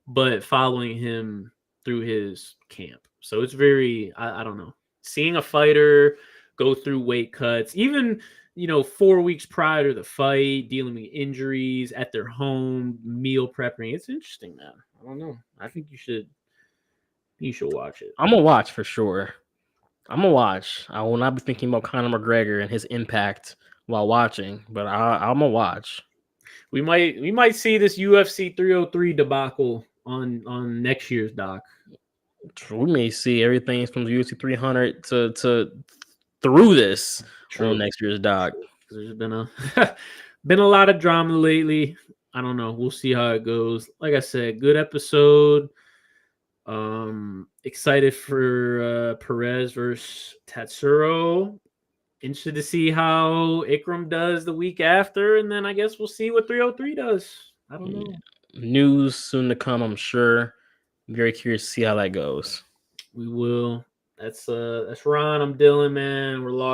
but following him through his camp. So it's very I don't know, seeing a fighter go through weight cuts, even 4 weeks prior to the fight, dealing with injuries at their home, meal prepping. It's interesting, man. I don't know. I think you should watch it. I'm gonna watch for sure. I'm gonna watch. I will not be thinking about Conor McGregor and his impact while watching, but I'm gonna watch. We might see this UFC 303 debacle on next year's doc. We may see everything from UFC 300 to through this True. on next year's doc. There's been a been a lot of drama lately. I don't know. We'll see how it goes. Like I said, good episode. Excited for Perez versus Tatsuro. Interested to see how Ikram does the week after, and then I guess we'll see what 303 does. I don't know. News soon to come, I'm sure. Very curious to see how that goes. We will. That's Ron. I'm Dylan, man. We're logged.